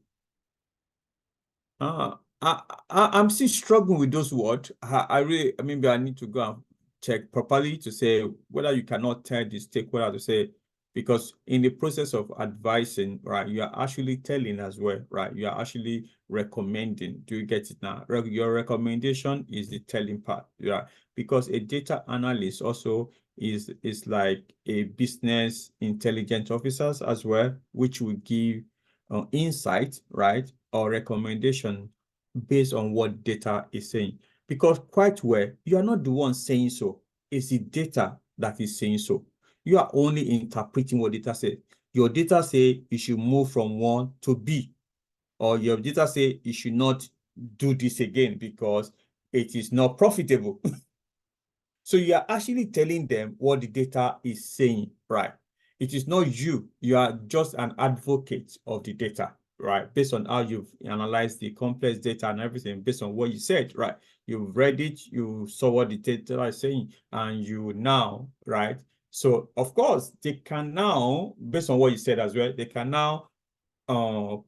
I'm still struggling with those words. Maybe I need to go and check properly to say whether you cannot tell the stakeholder to say Because in the process of advising, right, you are actually telling as well, right? You are actually recommending. Do you get it now? Your recommendation is the telling part, right? Because a data analyst also is like a business intelligence officers as well, which will give insight, right, or recommendation based on what data is saying. Because quite well, you are not the one saying so. It's the data that is saying so. You are only interpreting what data says. Your data say you should move from 1 to B, or your data say you should not do this again because it is not profitable. So you are actually telling them what the data is saying, right? It is not you. You are just an advocate of the data, right? Based on how you've analyzed the complex data and everything, based on what you said, right? You've read it, you saw what the data is saying, and you now, right? So of course, they can now, based on what you said as well, they can now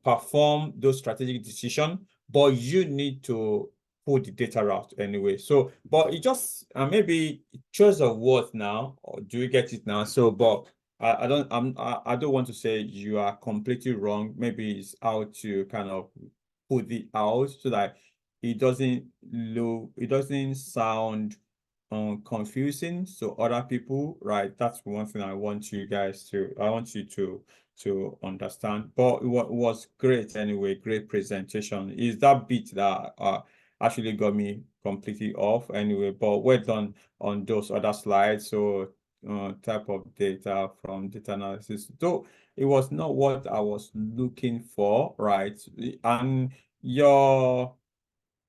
perform those strategic decisions, but you need to put the data out anyway. So, but it just maybe choice of words now, or do you get it now? So, but I don't want to say you are completely wrong. Maybe it's how to kind of put it out so that it doesn't sound confusing so other people, right? That's one thing I want you to understand. But it was great anyway, great presentation. Is that bit that actually got me completely off anyway, but well done on those other slides. So type of data from data analysis, though it was not what I was looking for, right? And your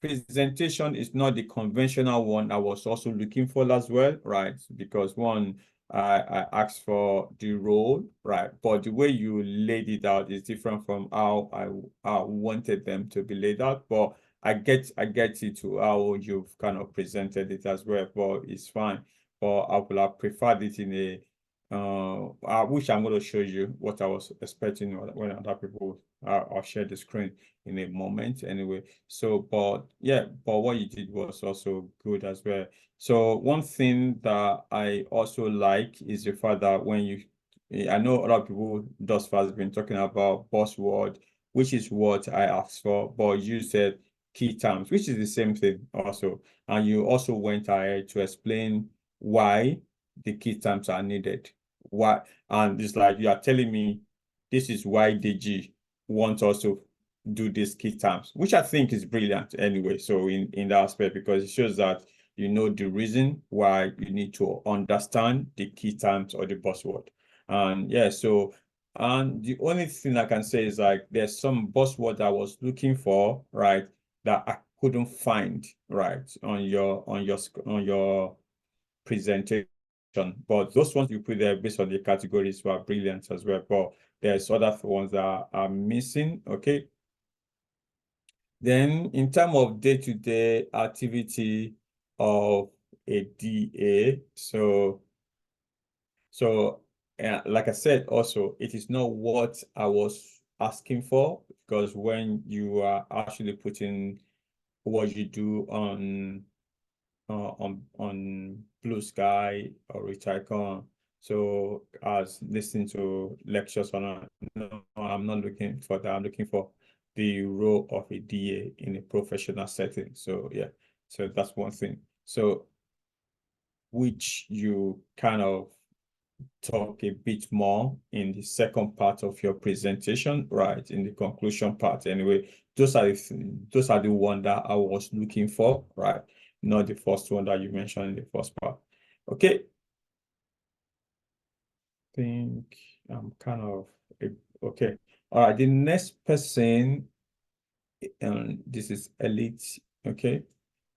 presentation is not the conventional one I was also looking for as well, right? Because one, I asked for the role, right? But the way you laid it out is different from how I wanted them to be laid out. But I get it to how you've kind of presented it as well, but it's fine. But I would have preferred it in a which I'm going to show you what I was expecting when other people. I'll share the screen in a moment anyway. So, but what you did was also good as well. So one thing that I also like is the fact that I know a lot of people thus far have been talking about buzzword, which is what I asked for, but you said key terms, which is the same thing also. And you also went ahead to explain why the key terms are needed. Why, and it's like you are telling me this is why DG wants us to do these key terms, which I think is brilliant anyway. So in that aspect, because it shows that you know the reason why you need to understand the key terms or the buzzword. And yeah, so and the only thing I can say is like there's some buzzword I was looking for, right, that I couldn't find right on your presentation. But those ones you put there based on the categories were brilliant as well. But there's other ones that are missing. Okay. Then in terms of day-to-day activity of a DA, so like I said, also, it is not what I was asking for, because when you are actually putting what you do on Blue Sky or Recycon, so as listening to lectures on, no, I'm not looking for that. I'm looking for the role of a DA in a professional setting. So yeah, so that's one thing. So which you kind of talk a bit more in the second part of your presentation, right? In the conclusion part, anyway. Those are the one that I was looking for, right? Not the first one that you mentioned in the first part. Okay. I think I'm kind of okay. All right. The next person, this is Elite. Okay.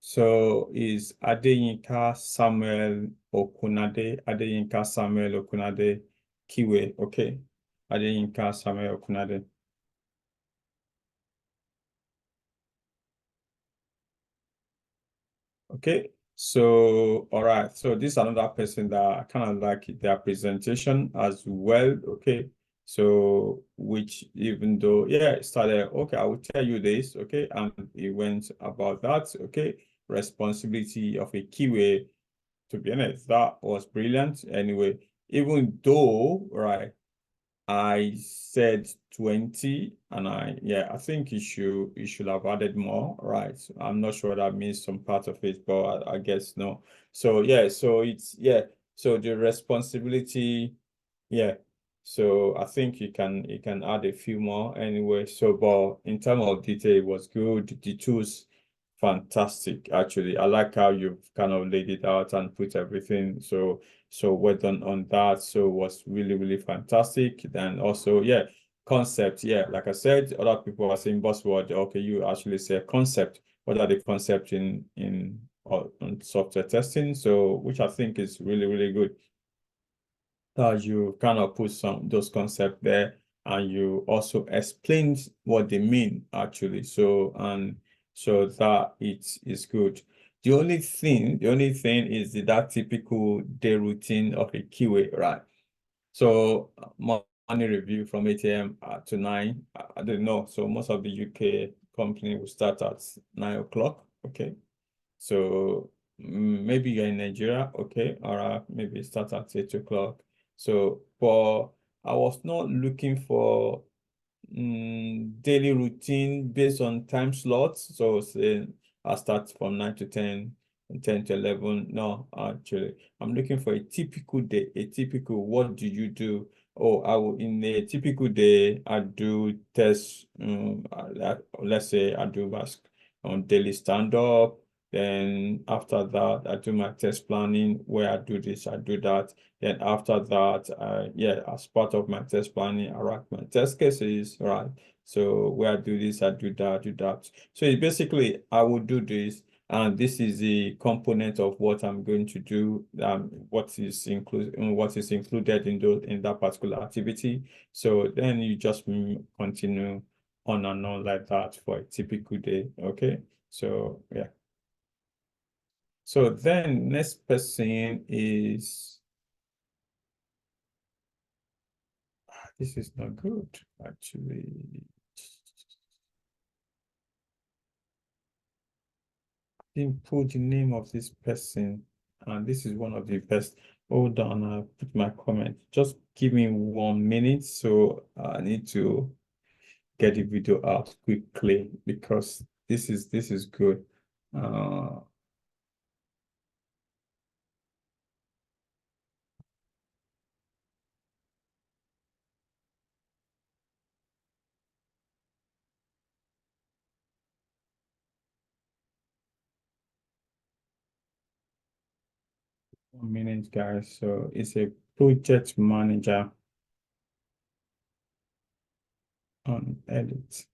So is Adeyinka Samuel Okunade. Adeyinka Samuel Okunade Kiwe. Okay. Adeyinka Samuel Okunade. Okay. So, all right. So this is another person that I kind of like their presentation as well. Okay. So, which even though, yeah, it started, okay, I will tell you this. Okay. And it went about that. Okay. Responsibility of a keyway. To be honest, that was brilliant. Anyway, even though, right, I said 20, and I think you should have added more, right? I'm not sure that means some part of it, but I guess no. So yeah, so so the responsibility, yeah. So I think you can add a few more anyway. So, but in terms of detail, it was good. The tools, fantastic. Actually, I like how you've kind of laid it out and put everything. So well done on that. So it was really, really fantastic. Then also, yeah, concept. Yeah, like I said, other people are saying buzzword. Okay, you actually say concept. What are the concept on software testing? So, which I think is really, really good. You kind of put those concepts there, and you also explained what they mean actually. So that it is good. The only thing is that typical day routine of a QA, right? So morning review from 8 a.m. To 9. I don't know. So most of the UK company will start at 9 o'clock. Okay. So maybe you're in Nigeria, okay, or maybe start at 8 o'clock. So, but I was not looking for daily routine based on time slots. So say I start from 9 to 10 and 10 to 11. No, actually, I'm looking for a typical day, what do you do? Oh, in a typical day, I do tests, let's say I do on daily stand-up. Then after that, I do my test planning where I do this, I do that. Then after that, as part of my test planning, I write my test cases, right? So where I do this, I do that, do that. So it's basically, I will do this, and this is the component of what I'm going to do, what is included in that particular activity. So then you just continue on and on like that for a typical day, okay? So yeah. So then next person is, this is not good, actually. Didn't put the name of this person, and this is one of the best. Hold on, I'll put my comment. Just give me 1 minute, so I need to get the video out quickly because this is good. Uh, One minute, guys. So it's a project manager on edit.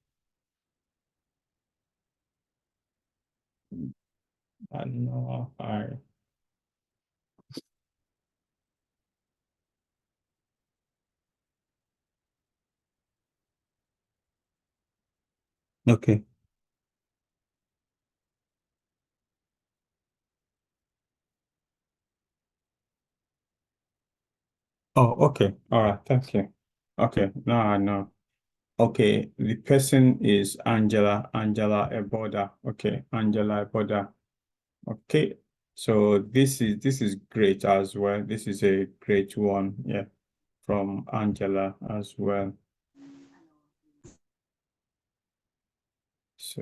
I know okay. Oh, okay. All right. Thank you. Okay. Now I know. Okay. The person is Angela Eboda. Okay. Angela Eboda. Okay. So this is great as well. This is a great one. Yeah. From Angela as well. So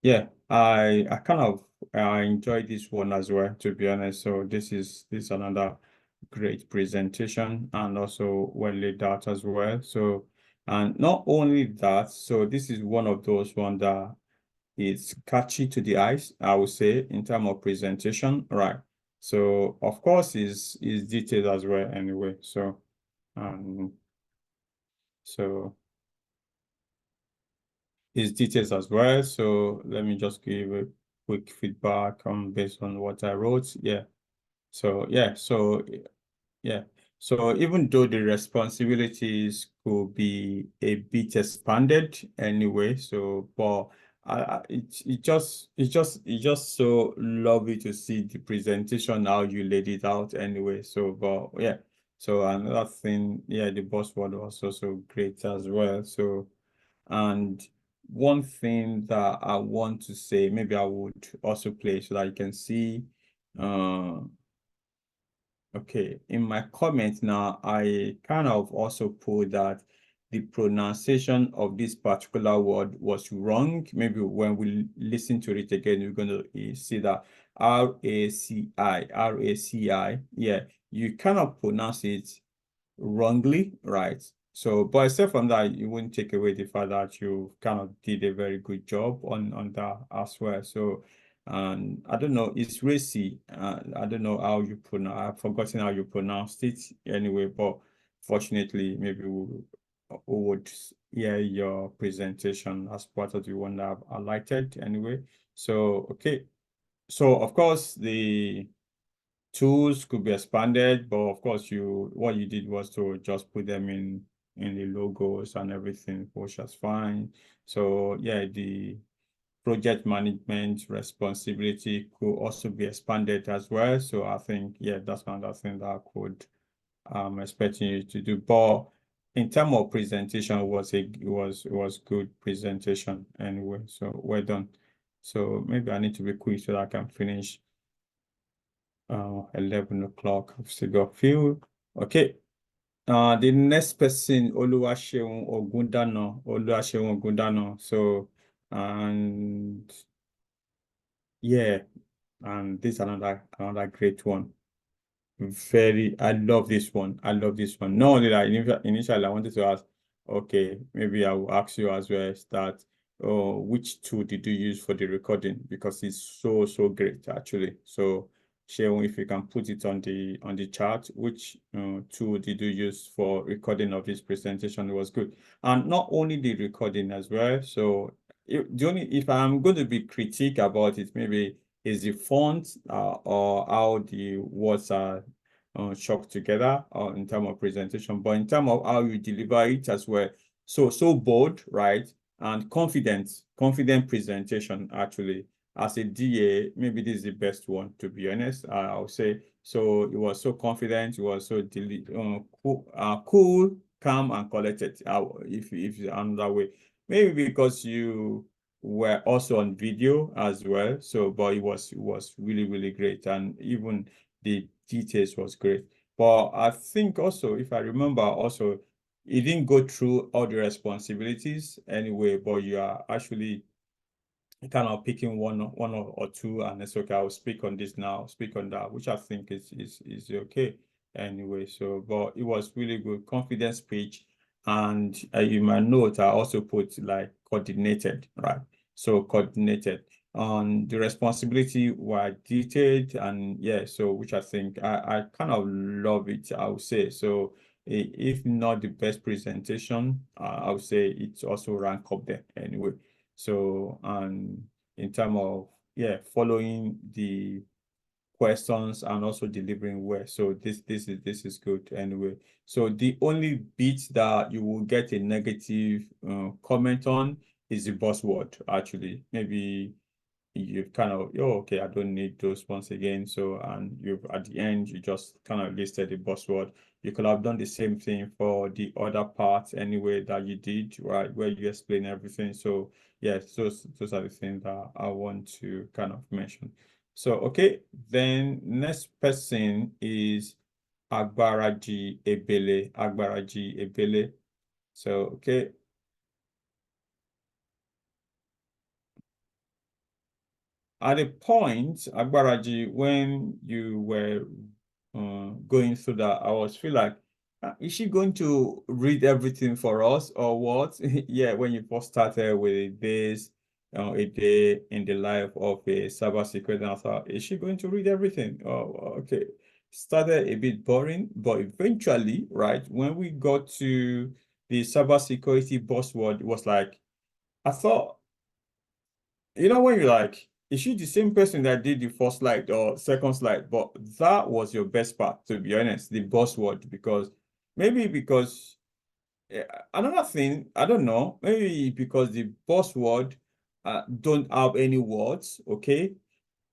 yeah, I kind of enjoyed this one as well, to be honest. So this is another great presentation and also well laid out as well. So, and not only that, so this is one of those ones that is catchy to the eyes, I would say, in terms of presentation, right? So of course is detailed as well anyway. So so is details as well. So let me just give a quick feedback based on what I wrote. Yeah. So yeah. So even though the responsibilities could be a bit expanded anyway, so but it's just so lovely to see the presentation how you laid it out anyway. So but yeah. So another thing, yeah, the buzzword was also great as well. So and one thing that I want to say, maybe I would also play so that you can see. Okay, in my comment now, I kind of also put that the pronunciation of this particular word was wrong. Maybe when we listen to it again, we're going to see that R-A-C-I. Yeah, you cannot pronounce it wrongly, right? So, but except from that, you wouldn't take away the fact that you kind of did a very good job on that as well. So, and I don't know, it's racy. I don't know how you pronounce. I've forgotten how you pronounced it anyway. But fortunately, maybe we would hear your presentation as part of the one that I've highlighted anyway. So, okay. So, of course, the tools could be expanded, but of course, what you did was to just put them in the logos and everything, which was fine. So yeah, the project management responsibility could also be expanded as well. So I think, yeah, that's another thing that I could expecting you to do. But in terms of presentation, it was good presentation anyway. So well done. So maybe I need to be quick so that I can finish 11 o'clock. I've still got few. Okay. The next person, Oluwaseun Ogundano. So, and yeah, and this is another great one. I love this one. I love this one. Not only that, initially I wanted to ask, okay, maybe I will ask you as well, that which tool did you use for the recording? Because it's so great actually. So Seun, if you can put it on the chat, which tool did you use for recording of this presentation? It was good. And not only the recording as well. So if I'm going to be critique about it, maybe is the font or how the words are shocked together in terms of presentation, but in terms of how you deliver it as well. So bold, right? And confident presentation actually. As a DA, maybe this is the best one, to be honest. I would say. So it was so confident, it was so cool, calm, and collected. If another way, maybe because you were also on video as well. So, but it was really great, and even the details was great. But I think also, if I remember, also you didn't go through all the responsibilities anyway, but you are actually kind of picking one or two, and it's okay. I'll speak on this now, speak on that, which I think is okay anyway. So, but it was really good, confident speech, and in my note I also put like coordinated, right? So coordinated. The responsibility were detailed, and yeah, so which I think I kind of love it, I would say. So if not the best presentation, I would say it's also rank up there anyway. So, and in terms of, yeah, following the questions and also delivering well. So this is good anyway. So the only bit that you will get a negative comment on is the buzzword, actually. Maybe you've kind of, oh, okay, I don't need those once again. So, and you've at the end, you just kind of listed the buzzword. You could have done the same thing for the other parts anyway that you did, right, where you explain everything. So, yes, those are the things that I want to kind of mention. So, okay, then next person is Agbaraji Ebele. So, okay. At a point, Agbaraji, when you were going through that, I was feel like, is she going to read everything for us or what? Yeah, when you first started with this, a day in the life of a cybersecurity, I thought, is she going to read everything? Oh, okay. Started a bit boring, but eventually, right, when we got to the cybersecurity buzzword, it was like, I thought, when you're like, is she the same person that did the first slide or second slide? But that was your best part, to be honest, the buzzword, because another thing, I don't know, maybe because the buzzword don't have any words, okay?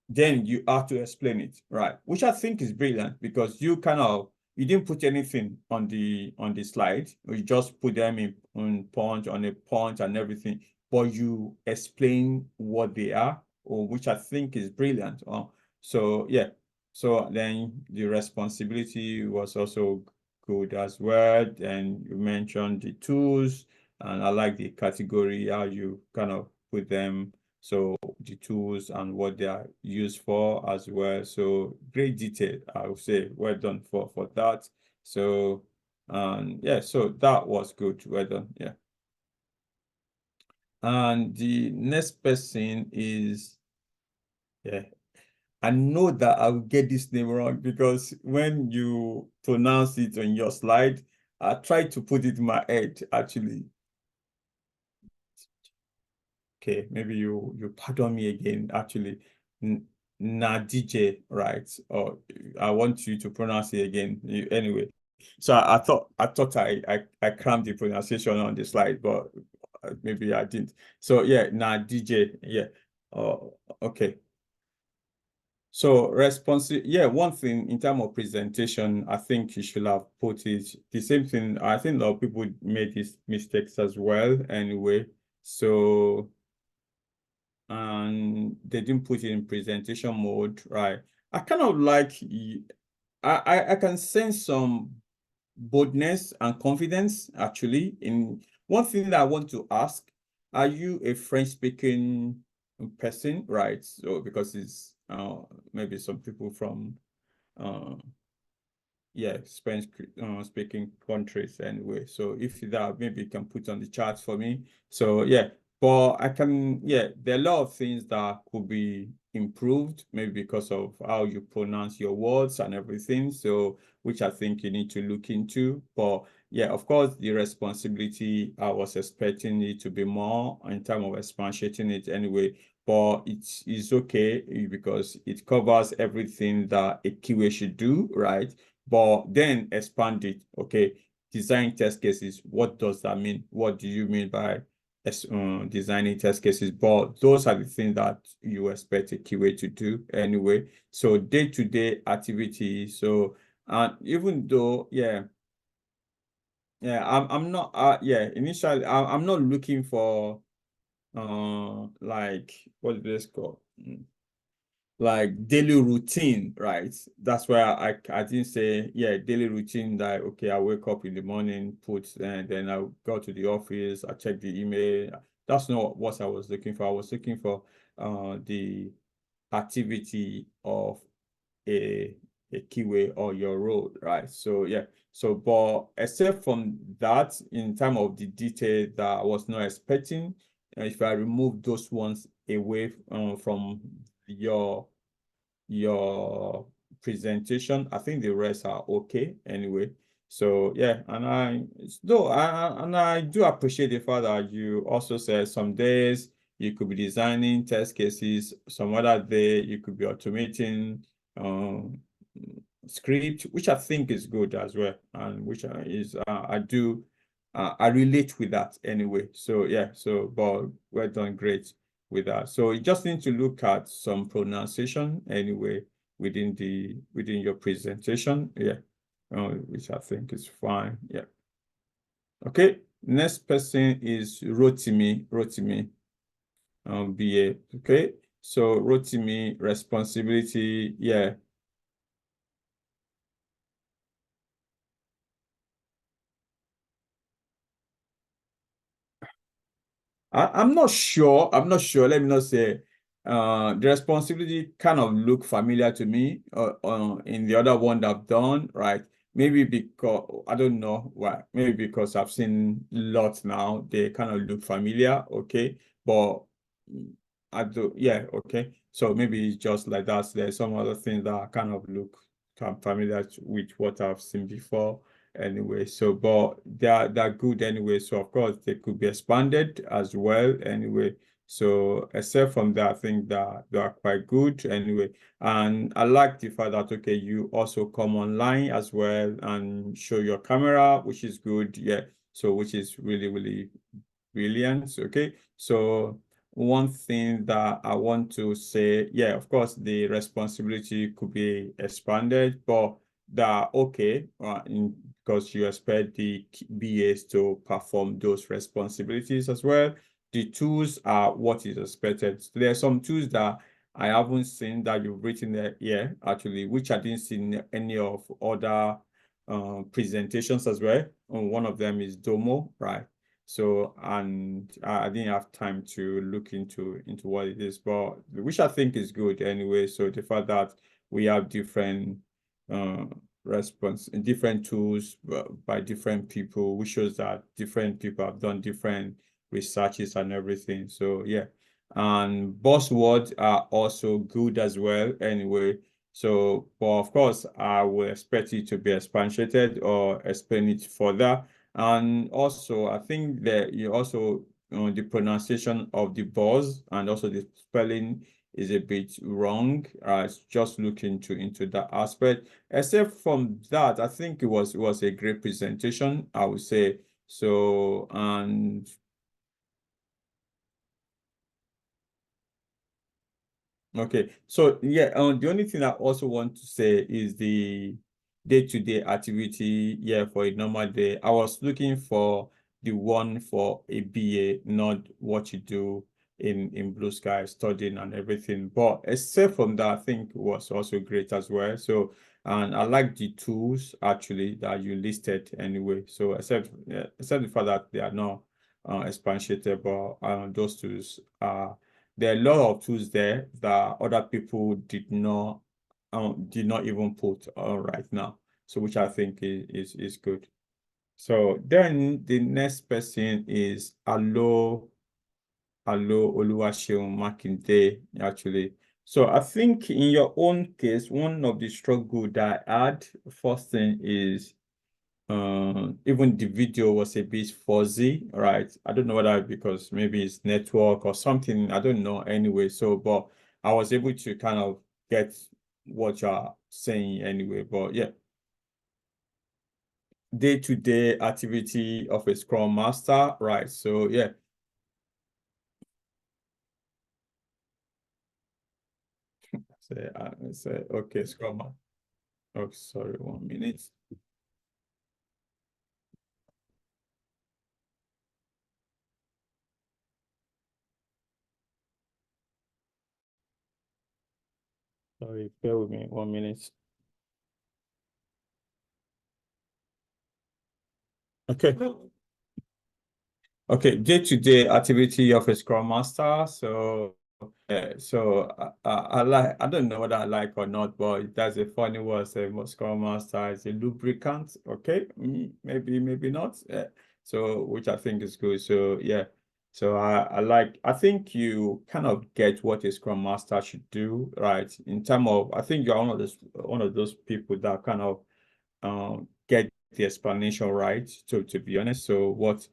Then you have to explain it, right? Which I think is brilliant, because you didn't put anything on the slide. You just put them on a punch and everything, but you explain what they are, or which I think is brilliant. So yeah, So then the responsibility was also good as well. And you mentioned the tools, and I like the category, how you kind of put them. So the tools and what they are used for as well. So great detail, I would say. Well done for that. So yeah, so that was good. Well done. Yeah. And the next person is, yeah, I know that I'll get this name wrong because when you pronounce it on your slide, I tried to put it in my head actually. Okay, maybe you pardon me again. Actually, Nadije, right? Or I want you to pronounce it again. Anyway, so I thought I crammed the pronunciation on the slide, but maybe I didn't. So yeah, Nadije, yeah. Oh, okay. So yeah, one thing in terms of presentation, I think you should have put it the same thing. I think a lot of people made these mistakes as well anyway. So, and they didn't put it in presentation mode, right? I kind of like, I can sense some boldness and confidence actually. In one thing that I want to ask, are you a French speaking person, right? So because it's maybe some people from yeah, Spanish speaking countries anyway. So if that, maybe you can put on the chart for me. So yeah, but I can, yeah, there are a lot of things that could be improved, maybe because of how you pronounce your words and everything. So which I think you need to look into. But yeah, of course, the responsibility, I was expecting it to be more in terms of expatiating it anyway, but it's okay because it covers everything that a QA should do, right? But then expand it. Okay, design test cases. What does that mean? What do you mean by designing test cases? But those are the things that you expect a QA to do anyway. So day-to-day activities. So even though, yeah, I'm not yeah, initially I'm not looking for like what is this called? Like daily routine, right? That's why I didn't say, yeah, daily routine that, okay, I wake up in the morning, and then I go to the office, I check the email. That's not what I was looking for. I was looking for the activity of a keyway or your role, right? So yeah, so but except from that, in terms of the detail that I was not expecting, if I remove those ones away from your presentation, I think the rest are okay anyway. So yeah, and I do appreciate the fact that you also said some days you could be designing test cases, some other day you could be automating script, which I think is good as well, and which is I relate with that anyway. So yeah, so but we're done great with that. So you just need to look at some pronunciation anyway within your presentation. Yeah, which I think is fine. Yeah. Okay. Next person is Rotimi. BA. Okay. So Rotimi responsibility. Yeah. I'm not sure. I'm not sure. Let me not say. The responsibility kind of look familiar to me in the other one that I've done, right? Maybe because I don't know why. Maybe because I've seen lots now. They kind of look familiar, okay? But I do, yeah, okay. So maybe it's just like that. So there's some other things that kind of look familiar with what I've seen before anyway. So but they're good anyway, so of course they could be expanded as well anyway. So except from that, I think that they are quite good anyway. And I like the fact that, okay, you also come online as well and show your camera, which is good. Yeah, so which is really, really brilliant. Okay, so one thing that I want to say, yeah, of course, the responsibility could be expanded, but that okay, because you expect the BAs to perform those responsibilities as well. The tools are what is expected. So there are some tools that I haven't seen that you've written it here, actually, which I didn't see in any of other presentations as well. And one of them is Domo, right? So, and I didn't have time to look into what it is, but which I think is good anyway. So the fact that we have different response and different tools by different people, which shows that different people have done different researches and everything. So yeah, and buzzwords are also good as well anyway. So, but of course, I will expect it to be expanded or explain it further. And also, I think that you also the pronunciation of the buzz and also the spelling is a bit wrong. Just look into that aspect. Except from that, I think it was a great presentation, I would say. So, and okay, so yeah, the only thing I also want to say is the day-to-day activity. Yeah, for a normal day, I was looking for the one for a BA, not what you do in Blue Sky, studying and everything. But except from that, I think it was also great as well. So, and I like the tools actually that you listed anyway. So except the fact that they are not expanded, but those tools are. There are a lot of tools there that other people did not even put on right now. So which I think is good. So then the next person is Alo Oluwaseun Makinde, actually. So I think in your own case, one of the struggle that I had, first thing is even the video was a bit fuzzy, right? I don't know whether because maybe it's network or something, I don't know anyway. So, but I was able to kind of get what you're saying anyway. But yeah, day-to-day activity of a Scrum Master, right? So yeah. Say okay, Scrum Master. Oh, sorry, 1 minute. Sorry, bear with me 1 minute. Okay. Okay, day-to-day activity of a Scrum Master. So, I like, I don't know whether I like or not, but that's a funny word. Say, Scrum Master is a lubricant. Okay, maybe not. So, which I think is good. So, yeah. So I think you kind of get what a Scrum Master should do, right? In terms of, I think you're one of those people that kind of get the explanation right. So to be honest, so what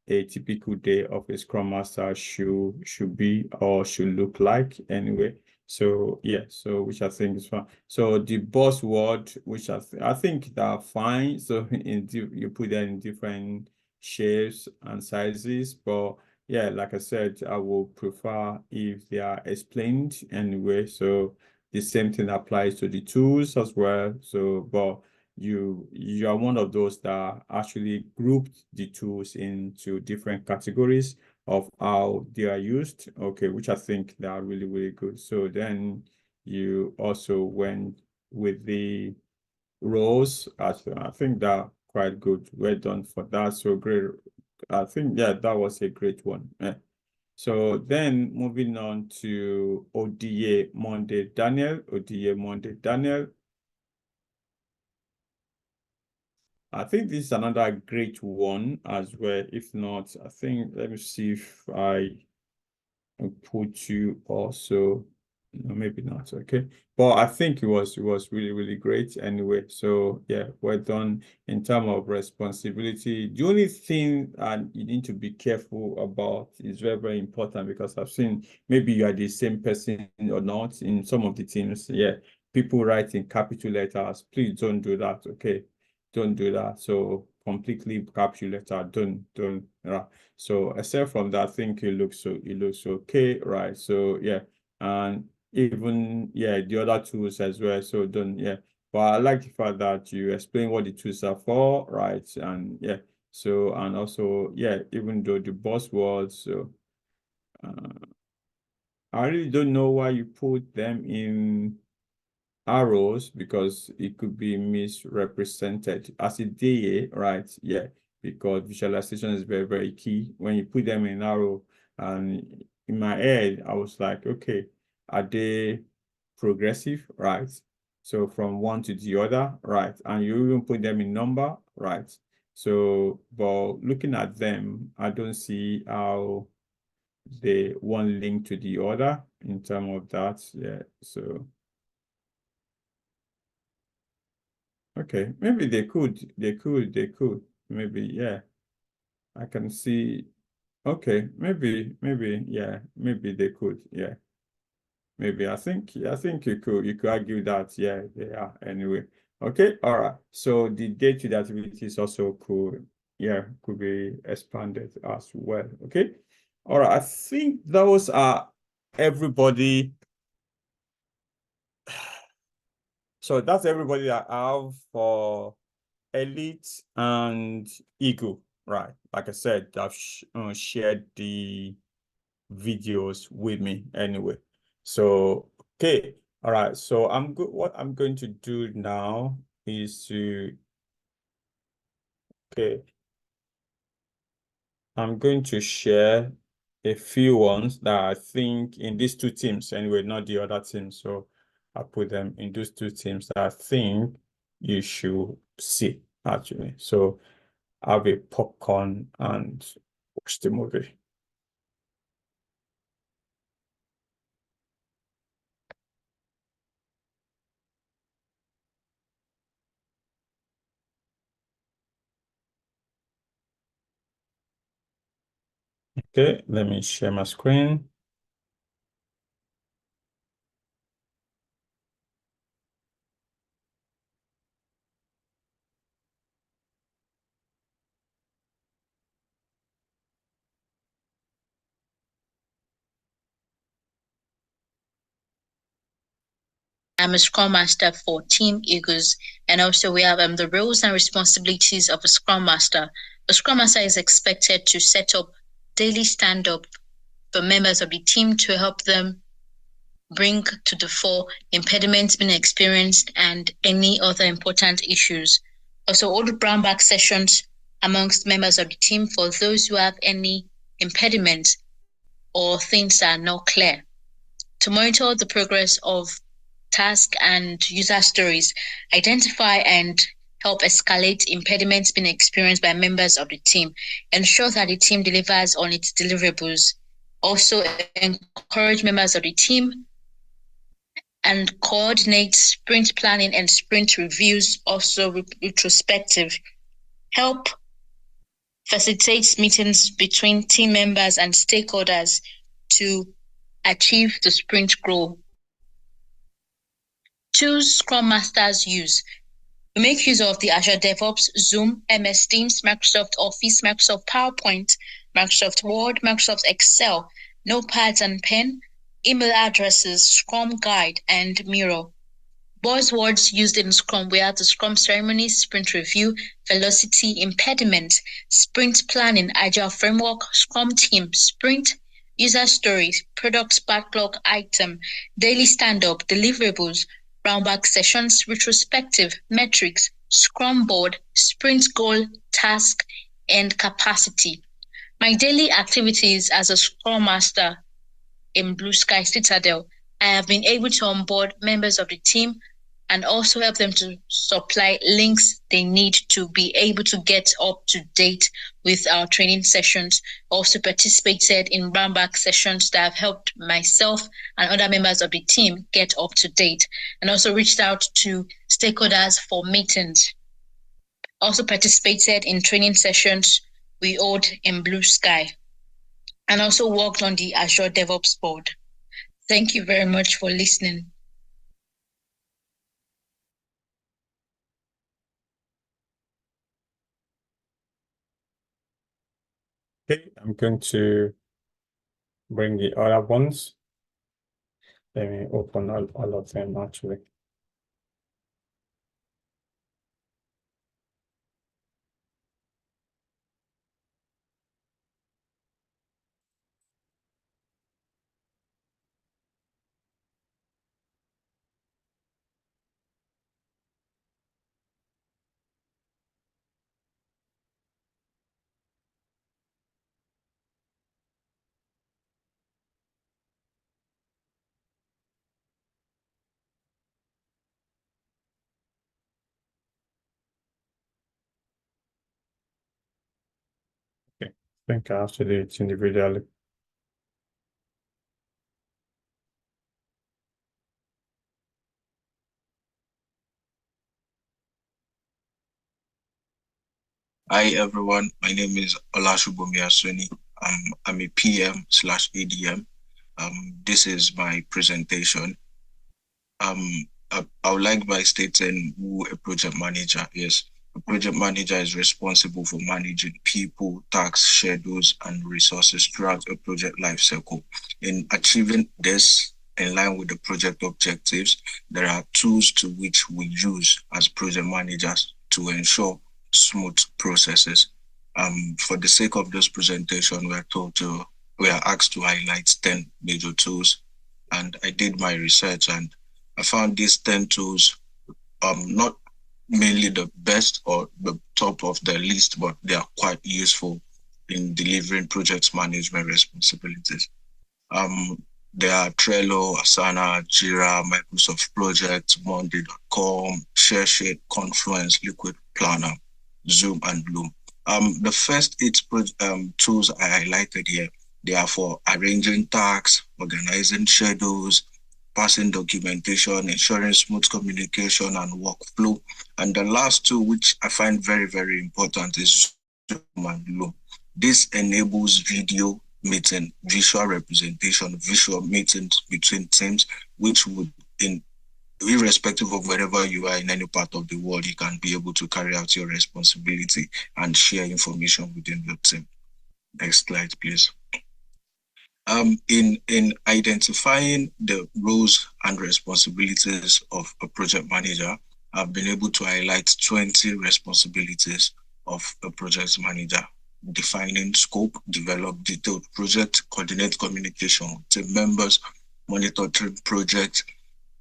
a typical day of a Scrum Master should be or should look like anyway. So yeah, so which I think is fine. So the buzzword, which I think they're fine. So you put them in different shapes and sizes, but yeah, like I said, I will prefer if they are explained anyway. So the same thing applies to the tools as well. So, but you are one of those that actually grouped the tools into different categories of how they are used. Okay, which I think they are really, really good. So then you also went with the roles. I think that quite good. Well done for that. So great. I think, yeah, that was a great one. So then moving on to ODA Monday Daniel. ODA Monday Daniel. I think this is another great one as well. If not, I think, let me see if I put you also, no, maybe not. Okay. But I think it was really, really great anyway. So yeah, well done in terms of responsibility. The only thing you need to be careful about is very, very important, because I've seen maybe you are the same person or not in some of the teams. Yeah, people write in capital letters. Please don't do that. Okay. Don't do that. So completely capital letter. Don't. So except from that, I think it looks okay, right? So yeah, and even the other tools as well. So don't But I like the fact that you explain what the tools are for, right? And yeah, so and also even though the buzzwords, so I really don't know why you put them in arrows, because it could be misrepresented as a day, right? Yeah, because visualization is very, very key. When you put them in arrow, and in my head, I was like, okay, are they progressive, right? So from one to the other, right? And you even put them in number, right? So, but looking at them, I don't see how they one link to the other in terms of that. Yeah, so okay, maybe they could, maybe, yeah. I can see, okay, maybe, yeah, maybe they could, yeah. Maybe I think you could argue that, yeah, they are anyway. Okay, all right. So the date to the activities also could, yeah, could be expanded as well. Okay. All right. I think those are everybody. So that's everybody that I have for Elite and Eagle, right? Like I said, I've shared the videos with me anyway. So, okay. All right. So I'm good. What I'm going to do now is okay, I'm going to share a few ones that I think in these two teams anyway, not the other teams. So I put them in those two teams that I think you should see actually. So have a popcorn and watch the movie. Okay, let me share my screen. I'm a Scrum Master for Team Eagles, and also we have the roles and responsibilities of a Scrum Master. A Scrum Master is expected to set up daily stand-up for members of the team to help them bring to the fore impediments being experienced and any other important issues. Also, all the brown bag sessions amongst members of the team for those who have any impediments or things that are not clear. To monitor the progress of task and user stories, identify and help escalate impediments being experienced by members of the team, ensure that the team delivers on its deliverables. Also, encourage members of the team and coordinate sprint planning and sprint reviews, also retrospective. Help facilitate meetings between team members and stakeholders to achieve the sprint goal. Tools Scrum Masters use. We make use of the Azure DevOps, Zoom, MS Teams, Microsoft Office, Microsoft PowerPoint, Microsoft Word, Microsoft Excel, notepads and pen, email addresses, Scrum Guide, and Miro. Buzzwords used in Scrum were the Scrum ceremony, sprint review, velocity, impediment, sprint planning, agile framework, Scrum team, sprint, user stories, product backlog item, daily stand-up, deliverables, roundback sessions, retrospective, metrics, Scrum board, sprint goal, task, and capacity. My daily activities as a Scrum Master in Blue Sky Citadel, I have been able to onboard members of the team and also help them to supply links they need to be able to get up to date with our training sessions. Also participated in roundback sessions that have helped myself and other members of the team get up to date, and also reached out to stakeholders for meetings. Also participated in training sessions we hold in Blue Sky, and also worked on the Azure DevOps board. Thank you very much for listening. Okay, I'm going to bring the other ones. Let me open all of them actually. I think I have to do it individually. Hi everyone, my name is Olashubumi Asuni. I'm a PM/ADM. This is my presentation. I would like by stating who a project manager is. A project manager is responsible for managing people, tasks, schedules, and resources throughout a project lifecycle. In achieving this, in line with the project objectives, there are tools to which we use as project managers to ensure smooth processes. For the sake of this presentation, we are asked to highlight 10 major tools, and I did my research and I found these 10 tools not mainly the best or the top of the list, but they are quite useful in delivering project management responsibilities. There are Trello, Asana, Jira, Microsoft Project, Monday.com, ShareSheet, Confluence, Liquid Planner, Zoom, and Loom. The first 8 tools I highlighted here, they are for arranging tasks, organizing schedules, passing documentation, ensuring smooth communication and workflow. And the last two, which I find very, very important, is Zoom and Loom. This enables video meeting, visual representation, visual meetings between teams, which would, irrespective of wherever you are in any part of the world, you can be able to carry out your responsibility and share information within your team. Next slide, please. In identifying the roles and responsibilities of a project manager, I've been able to highlight 20 responsibilities of a project manager: defining scope, develop detailed project, coordinate communication with team members, monitor project,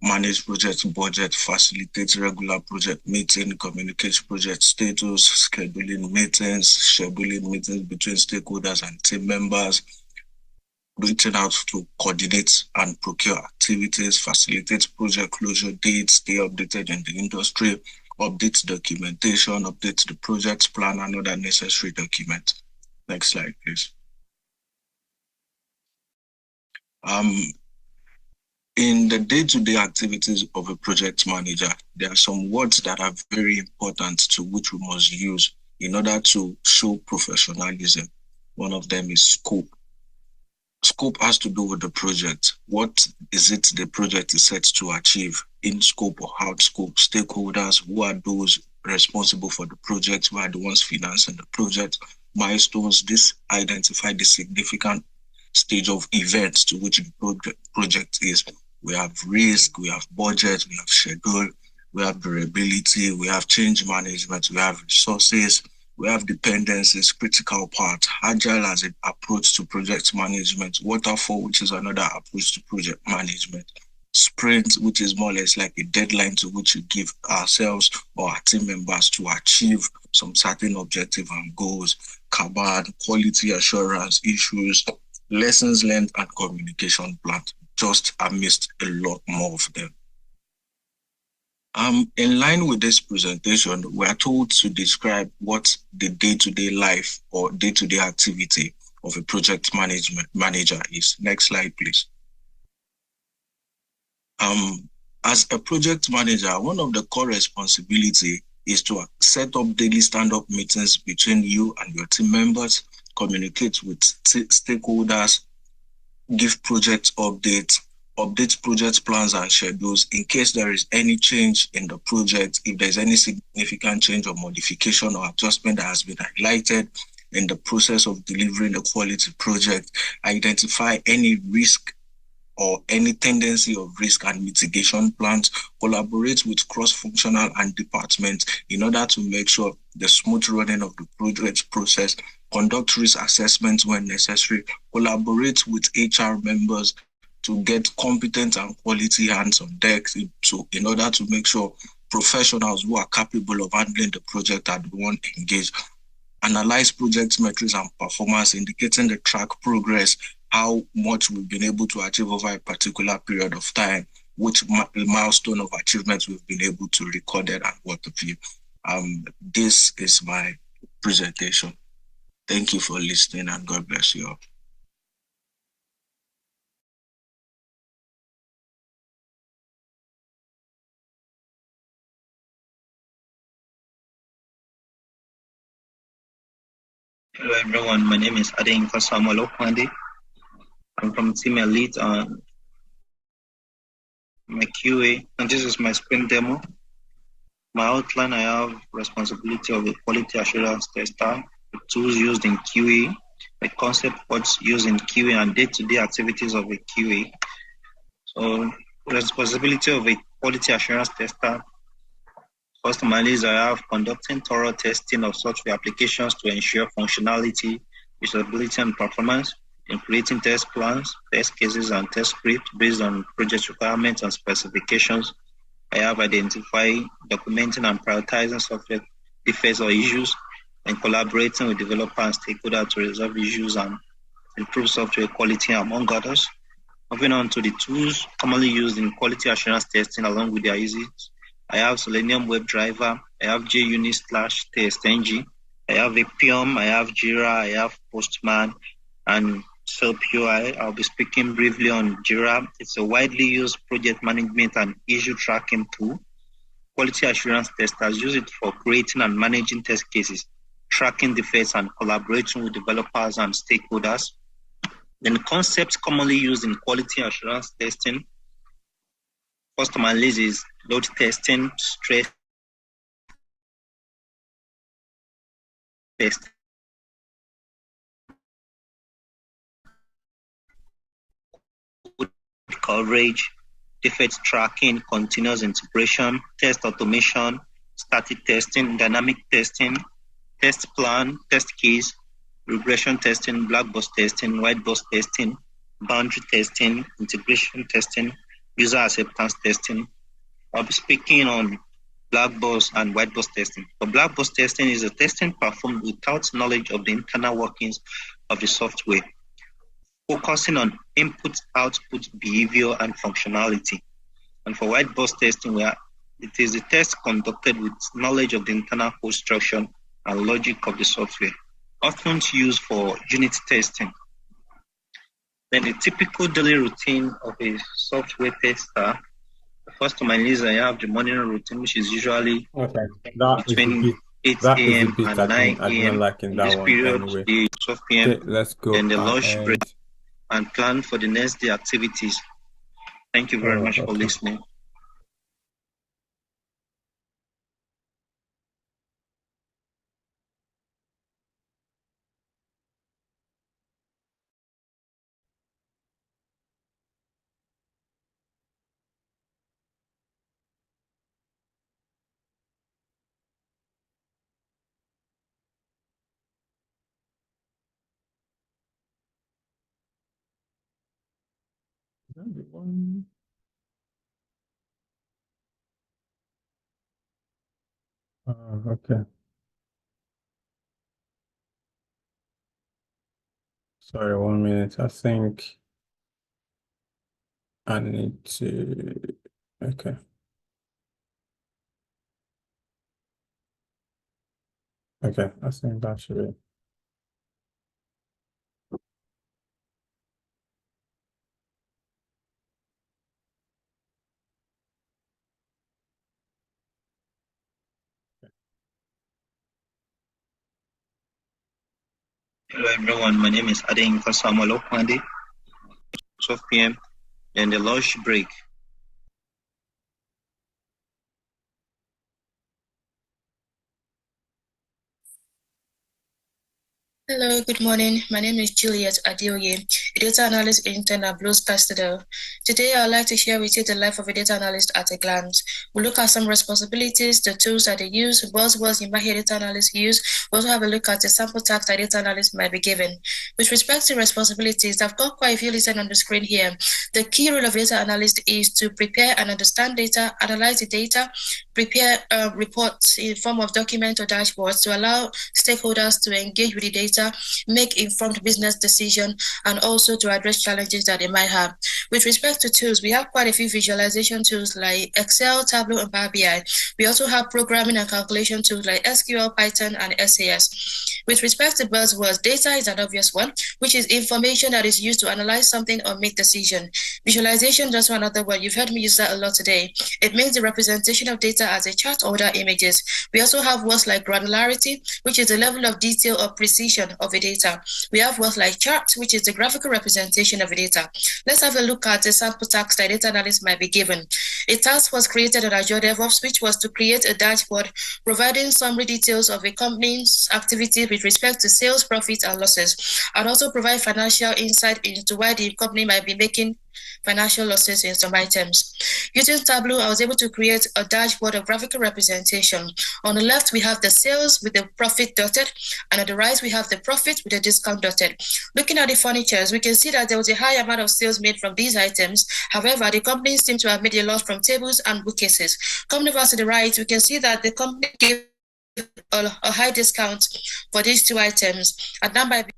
manage project budget, facilitate regular project meeting, communicate project status, scheduling meetings between stakeholders and team members, reaching out to coordinate and procure activities, facilitate project closure dates, stay updated in the industry, update documentation, update the project plan and other necessary documents. Next slide, please. In the day-to-day activities of a project manager, there are some words that are very important to which we must use in order to show professionalism. One of them is scope. Scope has to do with the project. What is it the project is set to achieve? In scope or out scope? Stakeholders, who are those responsible for the project? Who are the ones financing the project? Milestones. This identify the significant stage of events to which the project is. We have risk, we have budget, we have schedule, we have durability, we have change management, we have resources, we have dependencies, critical part, agile as an approach to project management, waterfall, which is another approach to project management, sprint, which is more or less like a deadline to which we give ourselves or our team members to achieve some certain objective and goals, Kanban, quality assurance issues, lessons learned, and communication plan, just amidst a lot more of them. In line with this presentation, we are told to describe what the day-to-day life or day-to-day activity of a project management manager is. Next slide, please. As a project manager, one of the core responsibility is to set up daily stand-up meetings between you and your team members, communicate with stakeholders, give project updates, update project plans and schedules in case there is any change in the project, if there's any significant change or modification or adjustment that has been highlighted in the process of delivering a quality project, identify any risk or any tendency of risk and mitigation plans, collaborate with cross-functional and departments in order to make sure the smooth running of the project process, conduct risk assessments when necessary, collaborate with HR members to get competent and quality hands on deck in order to make sure professionals who are capable of handling the project are the one engaged, analyze project metrics and performance, indicating the track progress, how much we've been able to achieve over a particular period of time, which milestone of achievements we've been able to record and what have you. This is my presentation. Thank you for listening, and God bless you all. Hello everyone, my name is Adeyinka Samuel Okwande. I'm from Team Elite on my QA, and this is my sprint demo. My outline, I have responsibility of a quality assurance tester, the tools used in QA, the concept what's used in QA, and day-to-day activities of a QA. So, responsibility of a quality assurance tester. First on my list, I have conducting thorough testing of software applications to ensure functionality, usability, and performance, in creating test plans, test cases, and test scripts based on project requirements and specifications. I have identified, documenting, and prioritizing software defects or issues, and collaborating with developers and stakeholders to resolve issues and improve software quality, among others. Moving on to the tools commonly used in quality assurance testing along with their uses. I have Selenium WebDriver, I have JUnit/TestNG, I have Appium, I have Jira, I have Postman, and SelfUI. I'll be speaking briefly on Jira. It's a widely used project management and issue tracking tool. Quality assurance testers use it for creating and managing test cases, tracking defects, and collaborating with developers and stakeholders. Then concepts commonly used in quality assurance testing. First on my list is load testing, stress testing, coverage, defect tracking, continuous integration, test automation, static testing, dynamic testing, test plan, test case, regression testing, black box testing, white box testing, boundary testing, integration testing, user acceptance testing. I'll be speaking on black box and white box testing. So black box testing is a testing performed without knowledge of the internal workings of the software, focusing on input, output, behavior, and functionality. And for white box testing, where it is a test conducted with knowledge of the internal code structure and logic of the software, often used for unit testing. Then the typical daily routine of a software tester. First on my list, I have the morning routine, which is usually between 8 a.m. and 9 a.m. In this period, the 12 p.m. Okay, let's go. Then the lunch break, and plan for the next day activities. Thank you very much for listening. Okay. Sorry, 1 minute. I think I need to. Okay. Okay, I think that should be. Hello everyone, my name is Adeyinka Samuel Okwande. 12 p.m. Then the lunch break. Hello, good morning. My name is Juliet Adeoye, a data analyst intern at Blue Sky Citadel. Today, I'd like to share with you the life of a data analyst at a glance. We'll look at some responsibilities, the tools that they use, buzzwords in Mahir data analysts use. We'll also have a look at the sample task that data analysts might be given. With respect to responsibilities, I've got quite a few listed on the screen here. The key role of data analyst is to prepare and understand data, analyze the data, prepare reports in form of document or dashboards to allow stakeholders to engage with the data, make informed business decisions, and also to address challenges that they might have. With respect to tools, we have quite a few visualization tools like Excel, Tableau, and Power BI. We also have programming and calculation tools like SQL, Python, and SAS. With respect to buzzwords, data is an obvious one, which is information that is used to analyze something or make decision. Visualization, just one other word. You've heard me use that a lot today. It means the representation of data as a chart or other images. We also have words like granularity, which is the level of detail or precision of a data. We have words like chart, which is the graphical representation of a data. Let's have a look at the sample task that data analyst might be given. A task was created on Azure DevOps, which was to create a dashboard providing summary details of a company's activity with respect to sales, profits, and losses, and also provide financial insight into why the company might be making financial losses in some items. Using Tableau, I was able to create a dashboard of graphical representation. On the left, we have the sales with the profit dotted, and on the right, we have the profit with the discount dotted. Looking at the furnitures, we can see that there was a high amount of sales made from these items. However, the companies seem to have made a loss from tables and bookcases. Coming over to the right, we can see that the company gave a high discount for these two items, and that might be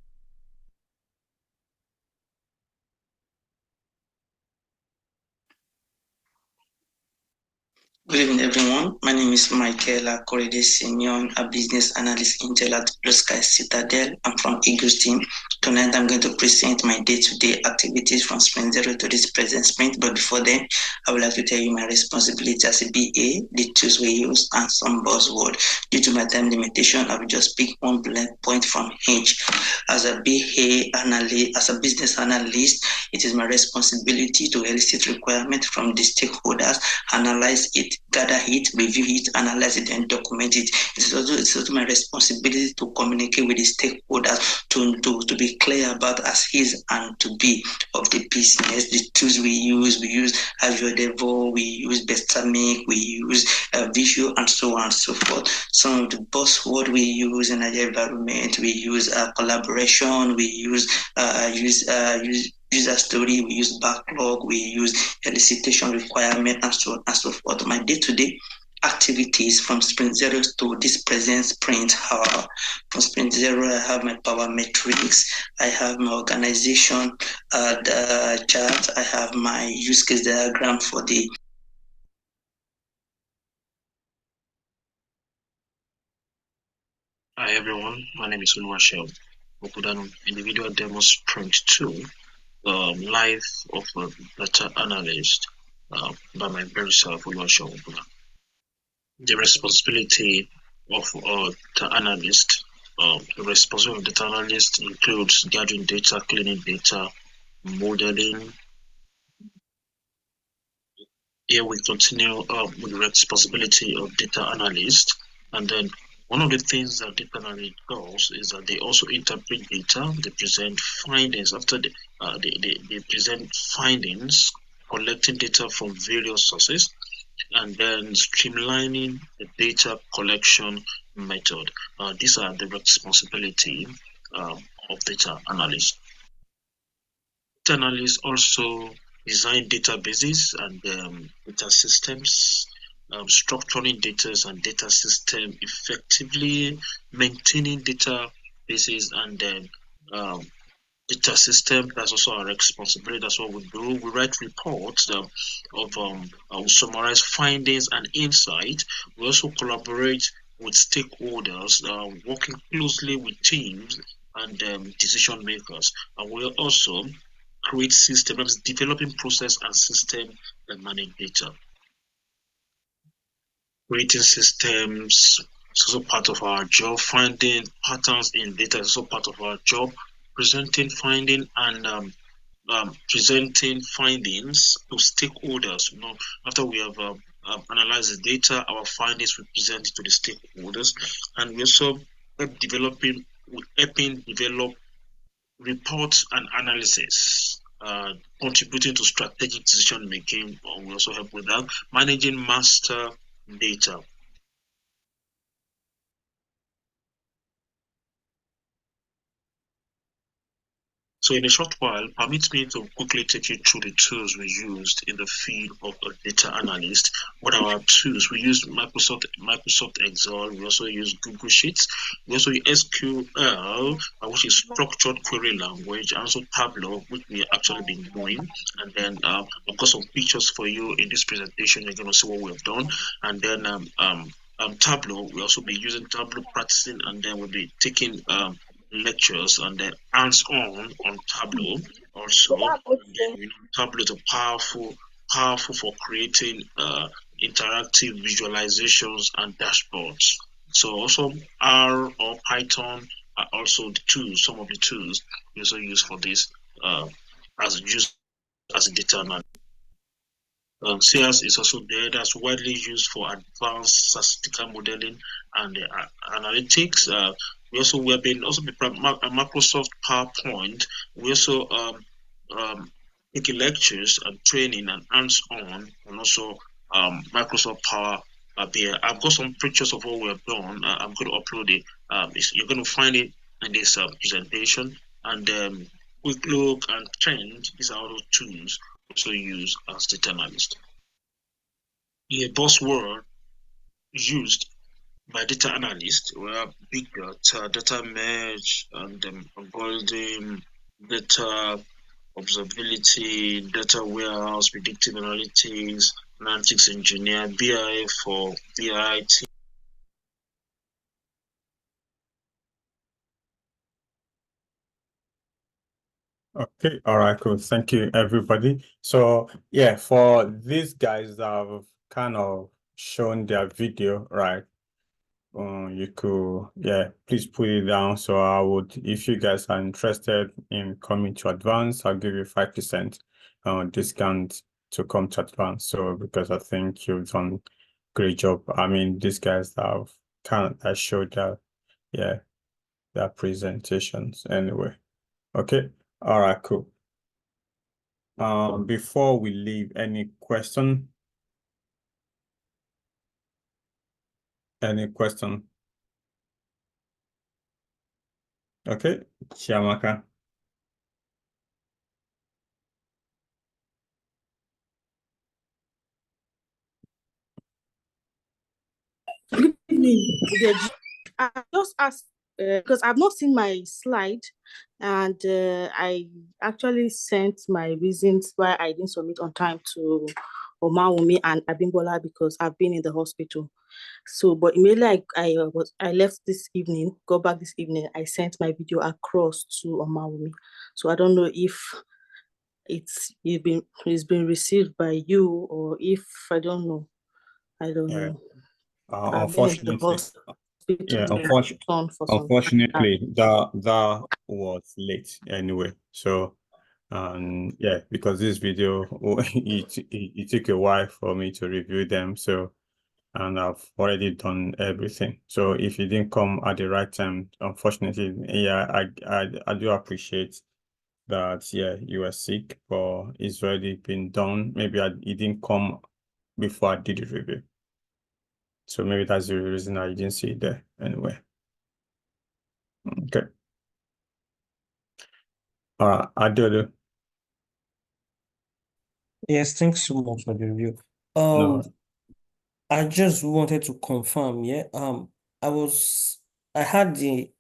Good evening, everyone. My name is Michaela Correde-Senior, a business analyst Intel at Blue Sky Citadel. I'm from Eagles team. Tonight, I'm going to present my day-to-day activities from Sprint 0 to this present sprint. But before then, I would like to tell you my responsibility as a BA, the tools we use, and some buzzword. Due to my time limitation, I will just pick one bullet point from each. As a BA analyst, as a business analyst, it is my responsibility to elicit requirements from the stakeholders, analyze it, gather it, review it, analyze it, and document it. It's also my responsibility to communicate with the stakeholders to be clear about as is and to be of the business. The tools we use Azure DevOps, we use Bestamic, we use Visual, and so on and so forth. Some of the buzzwords we use in our environment, we use collaboration, we use user story, we use backlog, we use elicitation requirement, and so on and so forth. My day-to-day activities from Sprint 0 to this present sprint. From Sprint 0, I have my power metrics, I have my organization the chart, I have my use case diagram for the Hi everyone, my name is Oluwaseun Okudanu. In the video demo Sprint 2, life of a data analyst by my very self, Oluwaseun Okudanu. The responsibility of the analyst, the responsibility of the data analyst includes gathering data, cleaning data, modeling. Here we continue with the responsibility of data analyst, and then one of the things that data analyst does is that they also interpret data. They present findings after they present findings, collecting data from various sources, and then streamlining the data collection method. These are the responsibility of data analysts. Data analysts also design databases and data systems, structuring data and data system effectively, maintaining databases and data system. That's also our responsibility. That's what we do. We write reports we summarize findings and insight. We also collaborate with stakeholders, working closely with teams and decision makers. And we also create systems, developing process and system that manage data. Creating systems is also part of our job. Finding patterns in data is also part of our job. Presenting finding and presenting findings to stakeholders. After we have analyzed the data, our findings we present it to the stakeholders, and we also helping develop reports and analysis, contributing to strategic decision making. We also help with that. Managing master data. So in a short while, permit me to quickly take you through the tools we used in the field of a data analyst. What are our tools? We use Microsoft Excel. We also use Google Sheets. We also use SQL, which is structured query language, and also Tableau, which we actually been doing. And then I've got some pictures for you in this presentation. You're going to see what we have done. And then Tableau. We'll also be using Tableau practicing, and then we'll be taking lectures and then hands-on on Tableau also. And then, Tableau is powerful for creating interactive visualizations and dashboards. So also R or Python are also the tools, some of the tools we also use for this as a data analyst. CS is also there. That's widely used for advanced statistical modeling and analytics. We have been Microsoft PowerPoint. We also taking lectures and training and hands-on, and also Microsoft Power BI. I've got some pictures of what we have done. I'm going to upload it. You're going to find it in this presentation. And quick look and trend. These are all those tools also use as data analyst. A buzzword used by data analysts were big data merge, and algorithm, data observability, data warehouse, predictive analytics, analytics engineer, BI for BIT. Okay, all right, cool. Thank you, everybody. So yeah, for these guys that have kind of shown their video, right? You could, please put it down. So I would, if you guys are interested in coming to advance, I'll give you 5% discount to come to advance. So because I think you've done great job. I mean, these guys have I showed their presentations anyway. Okay. All right, cool. Before we leave, any question? Any question? Okay, Chiamaka. Good evening. I just asked because I've not seen my slide, and I actually sent my reasons why I didn't submit on time to Omawumi and Abimbola because I've been in the hospital. So, but immediately I left this evening, got back this evening, I sent my video across to Omawumi. So I don't know if it's been received by you, or if I don't know. I don't know. Unfortunately, unfortunately, that was late anyway. So, because this video it took a while for me to review them. So, and I've already done everything. So if you didn't come at the right time, unfortunately, I do appreciate that. You were sick, but it's already been done. Maybe it didn't come before I did the review. So maybe that's the reason I didn't see it there anyway. Okay. All right, Adeolu. Yes, thanks so much for the review. I just wanted to confirm, I had the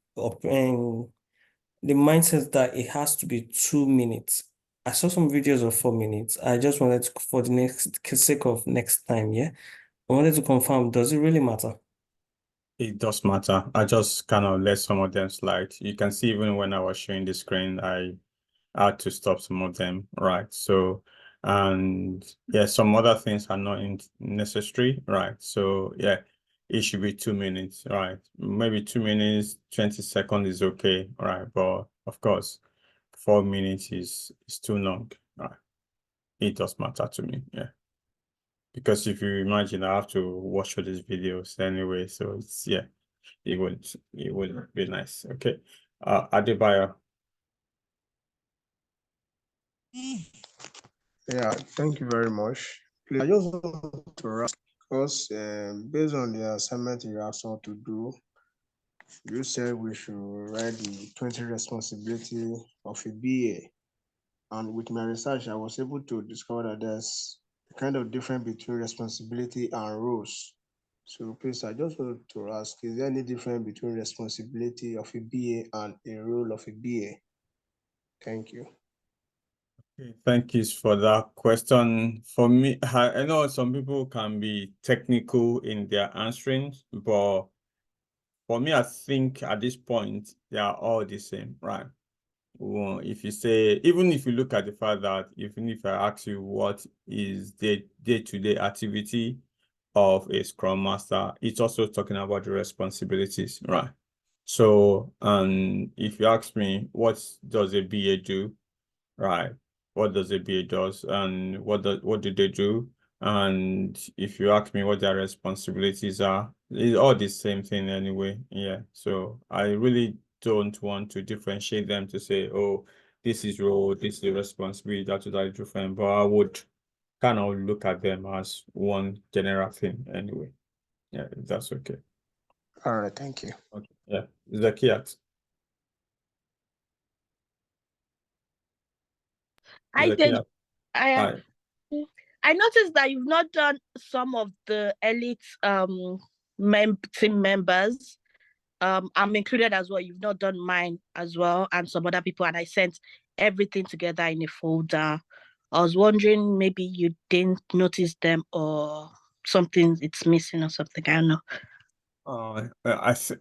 mindset that it has to be 2 minutes. I saw some videos of 4 minutes. I just wanted to, for the sake of next time, I wanted to confirm, does it really matter? It does matter. I just kind of let some of them slide. You can see even when I was showing the screen, I had to stop some of them, right? So, and some other things are not necessary, right? So it should be 2 minutes, right? Maybe 2 minutes, 20 seconds is okay, right? But of course, 4 minutes is too long, right? It does matter to me, because if you imagine, I have to watch all these videos anyway, so it's it would be nice. Okay, Adebayo. Yeah, thank you very much. Please, I just want to ask, because based on the assignment you asked us to do, you said we should write the 20 responsibility of a BA. And with my research, I was able to discover that there's a kind of difference between responsibility and roles. So please, I just want to ask, is there any difference between responsibility of a BA and a role of a BA? Thank you. Thank you for that question. For me, I know some people can be technical in their answering, but for me, I think at this point, they are all the same, right? Well, if you say, even if you look at the fact that even if I ask you what is the day-to-day activity of a Scrum Master, it's also talking about the responsibilities, right? So, if you ask me, what does a BA do, right? What does a BA does, and what do they do? And if you ask me what their responsibilities are, it's all the same thing anyway. Yeah. So I really don't want to differentiate them to say, oh, this is role, this is responsibility, that's different. But I would kind of look at them as one general thing anyway. Yeah, if that's okay. All right, thank you. Okay. Yeah. Zakiat. I did. Hi. I noticed that you've not done some of the elite team members. I'm included as well. You've not done mine as well, and some other people, and I sent everything together in a folder. I was wondering maybe you didn't notice them or something it's missing or something. I don't know.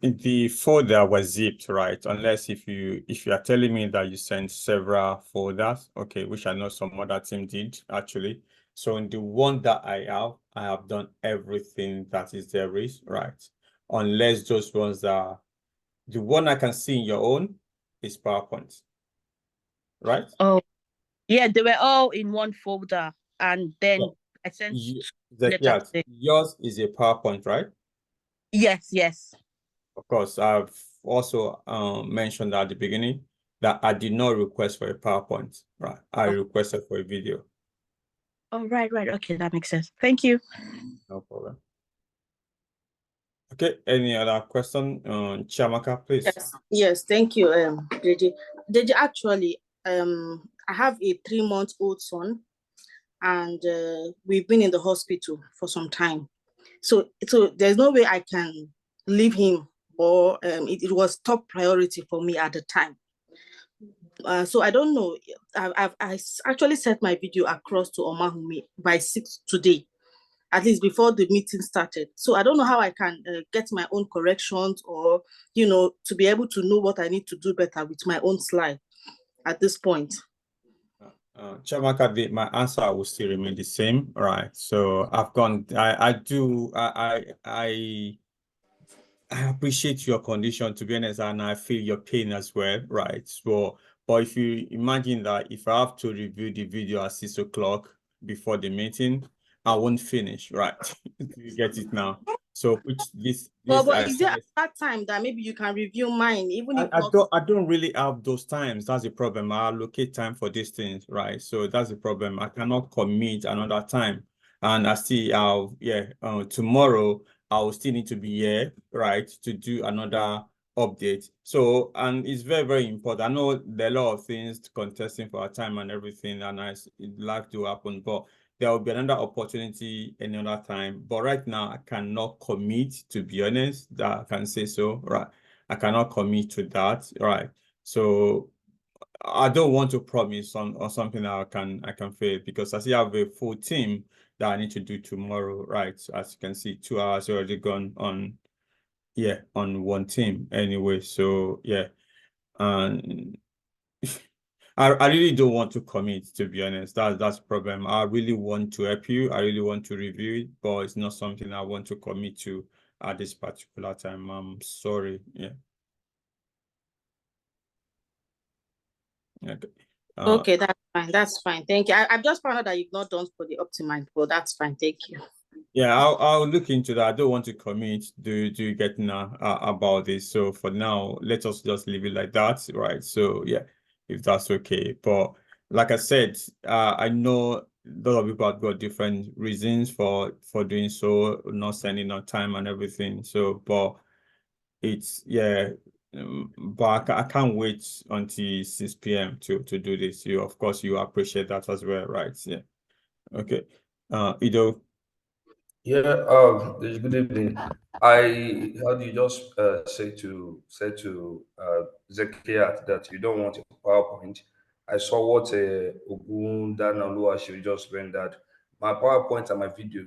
The folder was zipped, right? Unless if you are telling me that you sent several folders, okay, which I know some other team did actually. So in the one that I have done everything that is there is, right? Unless those ones are the one I can see in your own is PowerPoint, right? Oh, yeah, they were all in one folder, and then I sent yours is a PowerPoint, right? Yes, yes. Of course, I've also mentioned at the beginning that I did not request for a PowerPoint, right? I requested for a video. Oh, right. Okay, that makes sense. Thank you. No problem. Okay, any other question? Chiamaka, please. Yes, thank you, Deji. Deji, actually, I have a 3-month-old son, and we've been in the hospital for some time. So there's no way I can leave him, or it was top priority for me at the time. So I don't know. I actually sent my video across to Omahumi by 6 today, at least before the meeting started. So I don't know how I can get my own corrections, or to be able to know what I need to do better with my own slide at this point. Chiamaka, my answer will still remain the same, right? So I've gone. I appreciate your condition, to be honest, and I feel your pain as well, right? So, but if you imagine that if I have to review the video at 6 o'clock before the meeting, I won't finish, right? You get it now. So this but is there that time that maybe you can review mine, even if I don't really have those times. That's the problem. I allocate time for these things, right? So that's the problem. I cannot commit another time. And I still tomorrow I will still need to be here, right, to do another update. So, and it's very, very important. I know there are a lot of things contesting for our time and everything, and I'd like to happen, but there will be another opportunity another time. But right now, I cannot commit, to be honest, that I can say so, right? I cannot commit to that, right? So I don't want to promise on something that I can fail, because I still have a full team that I need to do tomorrow, right? So as you can see, 2 hours already gone on one team anyway. So yeah, and I really don't want to commit, to be honest. That's the problem. I really want to help you. I really want to review it, but it's not something I want to commit to at this particular time. I'm sorry. Yeah. Okay. Okay, that's fine. That's fine. Thank you. I've just found out that you've not done for the Optimize, but that's fine. Thank you. Yeah, I'll look into that. I don't want to commit to getting about this. So for now, let us just leave it like that, right? So yeah, if that's okay. But like I said, I know a lot of people have got different reasons for doing so, not spending on time and everything. So, but it's but I can't wait until 6 p.m. to do this. You, of course, you appreciate that as well, right? Yeah. Okay. Ido. Yeah, good evening. I heard you just say to Zakiat that you don't want a PowerPoint. I saw what Ogun Dan and Oluwaseyi just rendered. My PowerPoint and my video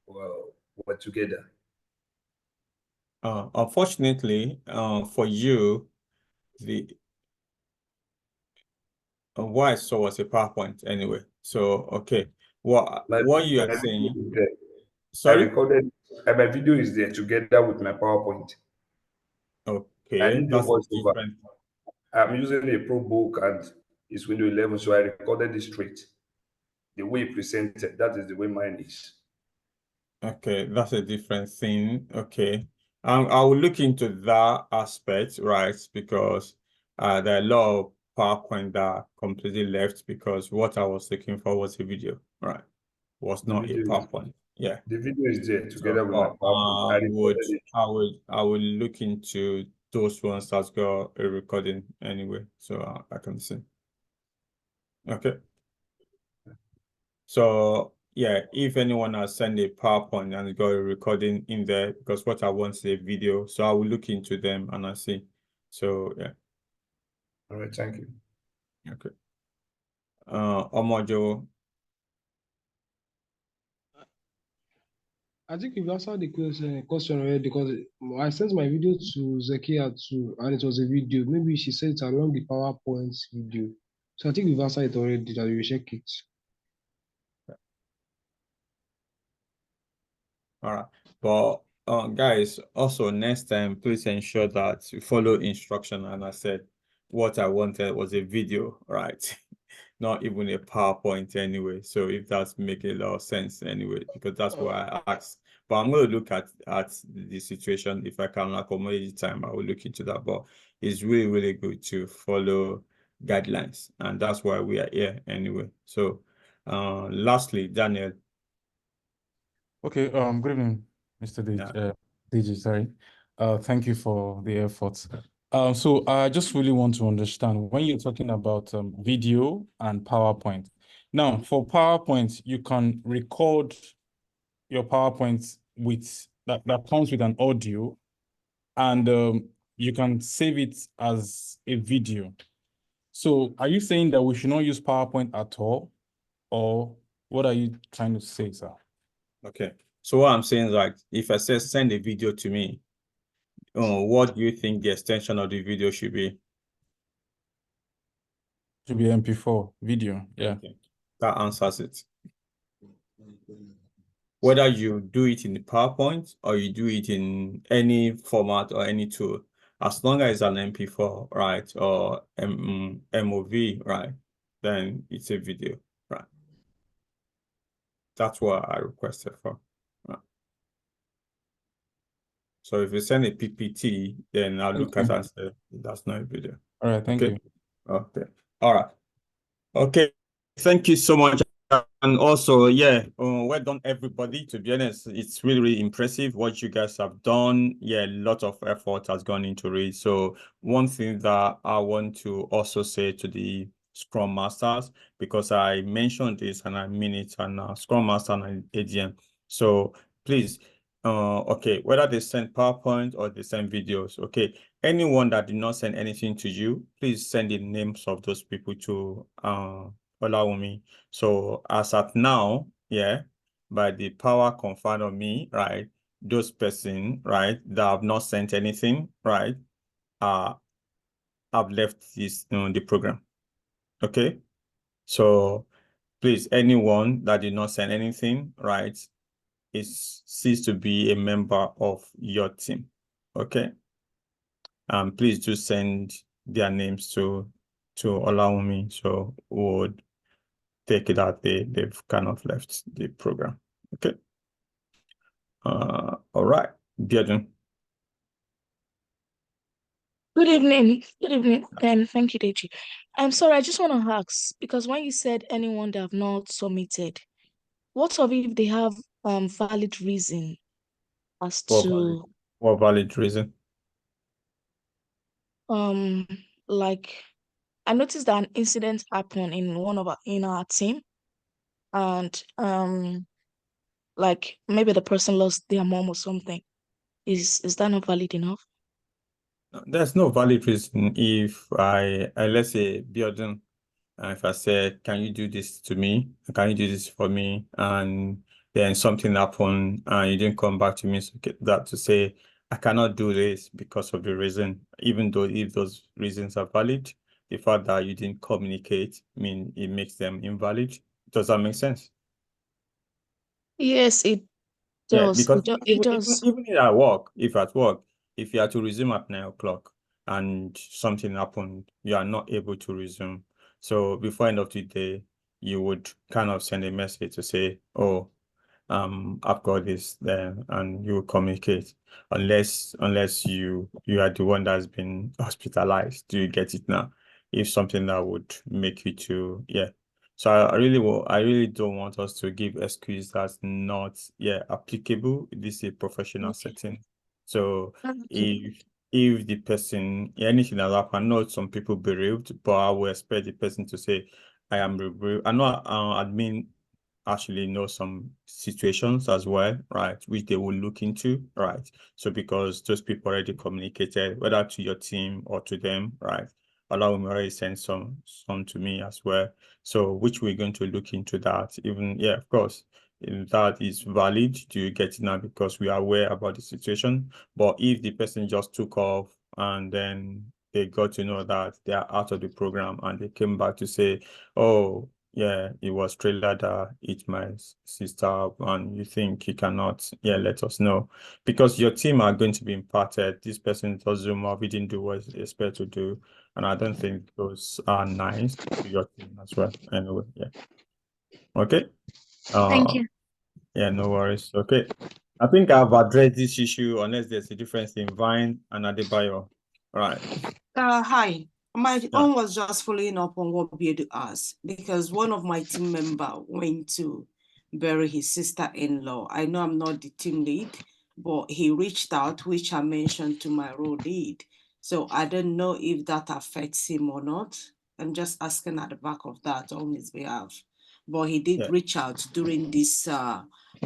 were together. Unfortunately, for you, what I saw was a PowerPoint anyway. So okay, what you are saying? Sorry, I recorded. My video is there together with my PowerPoint. Okay, I need the that's voiceover. different. I'm using a ProBook and it's Windows 11, so I recorded it straight. The way it presented, that is the way mine is. Okay, that's a different thing. Okay, I will look into that aspect, right? Because there are a lot of PowerPoint that completely left because what I was looking for was a video, right? Was The not a video is, PowerPoint. Yeah. the video is there together So with my PowerPoint. I recorded it. I will look into those ones that's got a recording anyway, so I can see. Okay. So yeah, if anyone has sent a PowerPoint and got a recording in there, because what I want is a video, so I will look into them and I see. So yeah. All right, thank you. Okay. Omojo. I think you've answered the question already because I sent my video to Zakia too, and it was a video. Maybe she said it along the PowerPoint video. So I think we've answered it already, that you check it. All right. But guys, also next time, please ensure that you follow instruction. And I said what I wanted was a video, right? Not even a PowerPoint anyway. So if that's making a lot of sense anyway, because that's why I asked. But I'm going to look at the situation. If I can accommodate the time, I will look into that. But it's really, really good to follow guidelines. And that's why we are here anyway. So lastly, Daniel. Okay, good evening, Mr. DG, sorry. Thank you for the efforts. So I just really want to understand when you're talking about video and PowerPoint. Now, for PowerPoint, you can record your PowerPoint with that comes with an audio, and you can save it as a video. So are you saying that we should not use PowerPoint at all, or what are you trying to say, sir? Okay. So what I'm saying is, like, if I say send a video to me, what do you think the extension of the video should be? To be MP4 video, yeah. Okay. That answers it. Whether you do it in the PowerPoint or you do it in any format or any tool, as long as it's an MP4, right, or MOV, right, then it's a video, right? That's what I requested for. Right. So if you send a PPT, then I'll look at it and say that's not a video. All right, thank you. Okay. All right. Okay. Thank you so much. And also, yeah, well done, everybody. To be honest, it's really, really impressive what you guys have done. Yeah, a lot of effort has gone into it. So one thing that I want to also say to the Scrum Masters, because I mentioned this and I mean it, and Scrum Master and ADM. So please, okay, whether they send PowerPoint or they send videos, okay, anyone that did not send anything to you, please send the names of those people to Olawumi. So as at now, yeah, by the power conferred on me, right, those person, right, that have not sent anything, right, have left this the program. Okay. So please, anyone that did not send anything, right, is ceased to be a member of your team. Okay. Please do send their names to Olawumi, so would take it out they've kind of left the program. Okay. All right, Biodun. Good evening. Good evening, and thank you, Deji. I'm sorry, I just want to ask, because when you said anyone that have not submitted, what of if they have valid reason as to what valid reason? like I noticed that an incident happened in our team, and like maybe the person lost their mom or something. Is that not valid enough? There's no valid reason if I let's say Biodun, And if I said, can you do this to me? Can you do this for me? And then something happened and you didn't come back to me to say, I cannot do this because of the reason, even though if those reasons are valid, the fact that you didn't communicate, it makes them invalid. Does that make sense? Yes, it Yeah, does. because It does. even at work, if you are to resume at 9 o'clock and something happened, you are not able to resume. So before end of the day, you would kind of send a message to say, oh, I've got this there, and you will communicate. Unless you are the one that's been hospitalized. Do you get it now? If something that would make you to, yeah. So I really don't want us to give excuse that's not applicable. This is a professional setting. So if the person, anything that happened, I know some people bereaved, but I will expect the person to say, I am bereaved. I know admin actually know some situations as well, right, which they will look into, right? So because those people already communicated, whether to your team or to them, right? Allow me already send some to me as well. So which we're going to look into that. Even, yeah, of course, if that is valid, do you get it now? Because we are aware about the situation. But if the person just took off and then they got to know that they are out of the program and they came back to say, oh, yeah, it was trailer that hit my sister and you think he cannot, let us know. Because your team are going to be impacted. This person does Zoom off, he didn't do what he expected to do. And I don't think those are nice to your team as well. Anyway, yeah. Okay. Thank you. Yeah, no worries. Okay. I think I've addressed this issue unless there's a difference in Vine and Adebayo. All right. Hi. My Yeah. own was just following up on what Biedu asked, because one of my team member went to bury his sister-in-law. I know I'm not the team lead, but he reached out, which I mentioned to my role lead. So I don't know if that affects him or not. I'm just asking at the back of that on his behalf. But he did reach out during this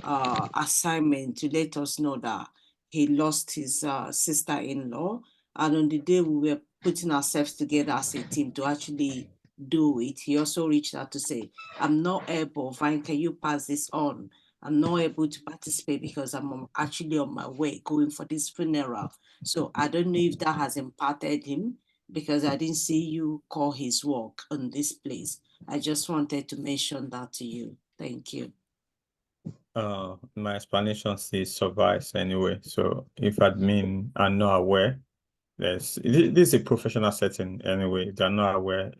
assignment to let us know that he lost his sister-in-law. And on the day we were putting ourselves together as a team to actually do it, he also reached out to say, I'm not able, Vine, can you pass this on? I'm not able to participate because I'm actually on my way going for this funeral. So I don't know if that has impacted him, because I didn't see you call his work on this place. I just wanted to mention that to you. Thank you. My explanation says suffice anyway. So if admin are not aware, this is a professional setting anyway. If they're not aware,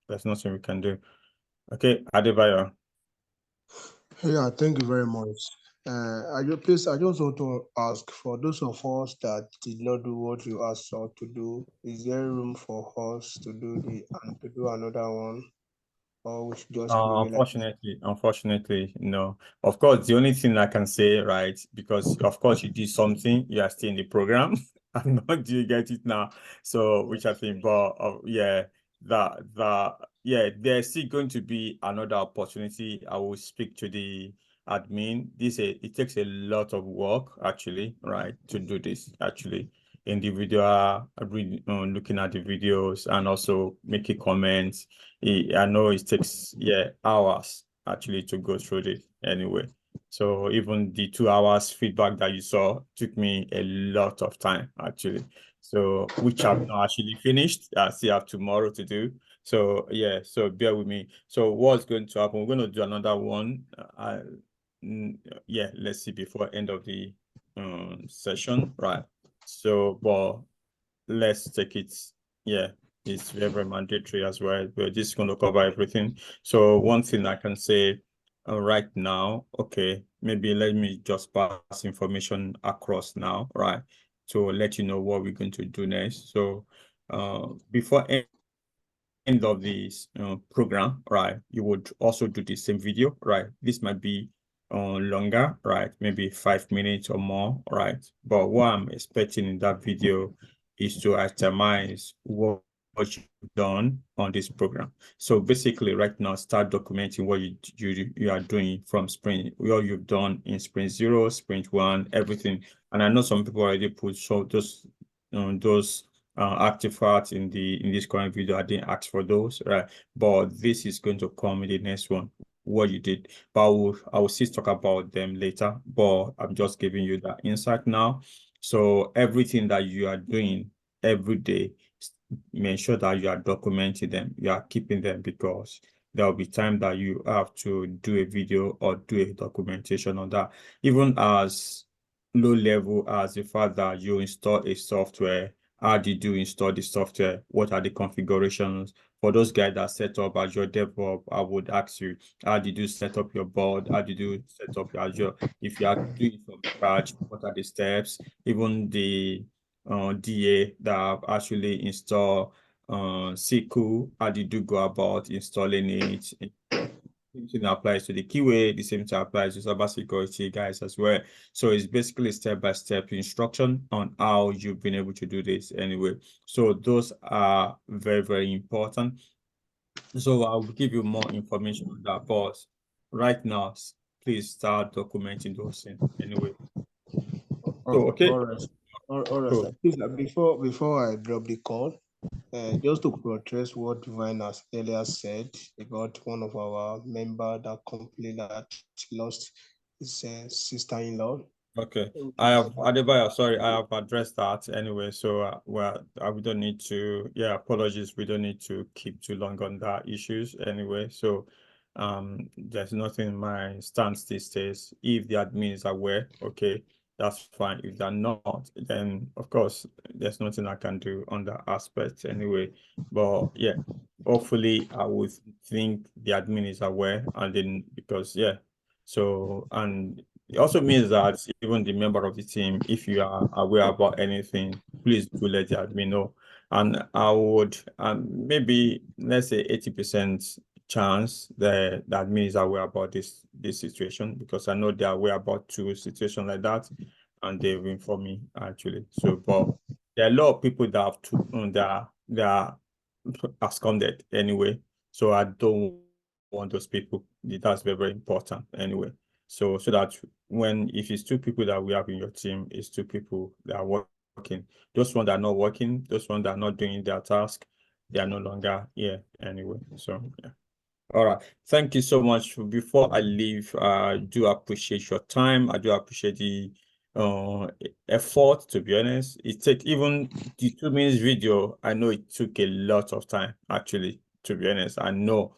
there's nothing we can do. Okay, Adebayo. Yeah, thank you very much. I just want to ask, for those of us that did not do what you asked us to do, is there room for us to do another one, or we should just leave it like Unfortunately, no. Of course, the only thing I can say, right, because of course you did something, you are still in the program. I'm not, do you get it now? So, which I think, but there's still going to be another opportunity. I will speak to the admin. It takes a lot of work actually, right, to do this actually. Individual looking at the videos and also making comments. I know it takes hours actually to go through this anyway. So even the 2 hours feedback that you saw took me a lot of time actually. So which I've not actually finished. I still have tomorrow to do. So yeah, so bear with me. So what's going to happen? We're going to do another one. Let's see, before end of the session, right? So, but let's take it. Yeah, it's very mandatory as well. We're just going to cover everything. So one thing I can say right now, okay, maybe let me just pass information across now, right? To let you know what we're going to do next. So before end of this program, right, you would also do the same video, right? This might be longer, right? Maybe 5 minutes or more, right? But what I'm expecting in that video is to itemize what you've done on this program. So basically right now, start documenting what you are doing from sprint, what you've done in sprint 0, sprint 1, everything. And I know some people already put those artifacts in this current video. I didn't ask for those, right? But this is going to come in the next one, what you did. But I will still talk about them later, but I'm just giving you that insight now. So everything that you are doing every day, make sure that you are documenting them, you are keeping them, because there will be time that you have to do a video or do a documentation on that. Even as low level as the fact that you install a software, how did you install the software? What are the configurations? For those guys that set up Azure DevOps, I would ask you, how did you set up your board? How did you set up your Azure? If you are doing it from scratch, what are the steps? Even the DA that actually install SQL, how did you go about installing it? The same thing applies to the QA, the same thing applies to cybersecurity guys as well. So it's basically step-by-step instruction on how you've been able to do this anyway. So those are very, very important. So I'll give you more information on that, but right now, please start documenting those things anyway. Okay. All right. Cool. Sir. Please, before I drop the call, just to protest what Divine has earlier said about one of our member that complained that she lost his sister-in-law. Okay, I have Adebayo, sorry, I have addressed that anyway. So we don't need to, apologies. We don't need to keep too long on that issues anyway. So there's nothing in my stance these days. If the admin is aware, okay, that's fine. If they're not, then of course there's nothing I can do on that aspect anyway. But yeah, hopefully I would think the admin is aware, and then because so, and it also means that even the member of the team, if you are aware about anything, please do let the admin know. And I would maybe, let's say 80% chance that the admin is aware about this situation, because I know they're aware about 2 situations like that, and they've informed me actually. So, but there are a lot of people that are absconded anyway. So I don't want those people. That's very, very important anyway. So that if it's 2 people that we have in your team, it's 2 people that are working. Those ones that are not working, those ones that are not doing their task, they are no longer here anyway. So yeah. All right. Thank you so much. Before I leave, I do appreciate your time. I do appreciate the effort, to be honest. It took even the 2 minutes video. I know it took a lot of time, actually, to be honest. I know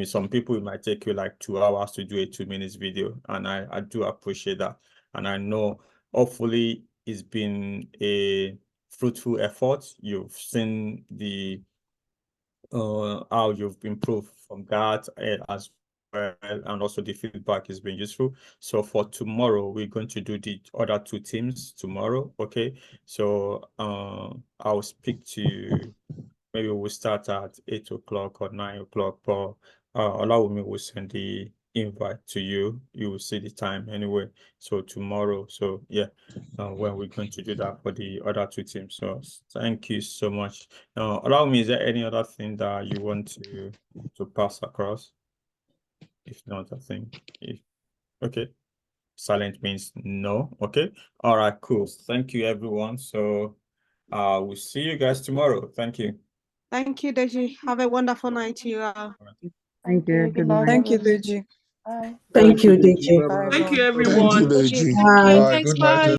some people, it might take you like 2 hours to do a 2 minutes video, and I do appreciate that. And I know hopefully it's been a fruitful effort. You've seen the how you've improved from that as well, and also the feedback has been useful. So for tomorrow, we're going to do the other 2 teams tomorrow. Okay, so I'll speak to, maybe we'll start at 8 o'clock or 9 o'clock, but Olawumi will send the invite to you. You will see the time anyway. So tomorrow, so yeah, when we're going to do that for the other 2 teams. So thank you so much. Olawumi, is there any other thing that you want to pass across? If not, I think okay. Silent means no. Okay. All right, cool. Thank you, everyone. So we'll see you guys tomorrow. Thank you. Thank you, Deji. Have a wonderful night, you all. Thank you. Good night. Thank you, Deji. Thank you, Deji. Thank you, everyone. Thank you, Deji. Bye. Bye. Thanks, bye.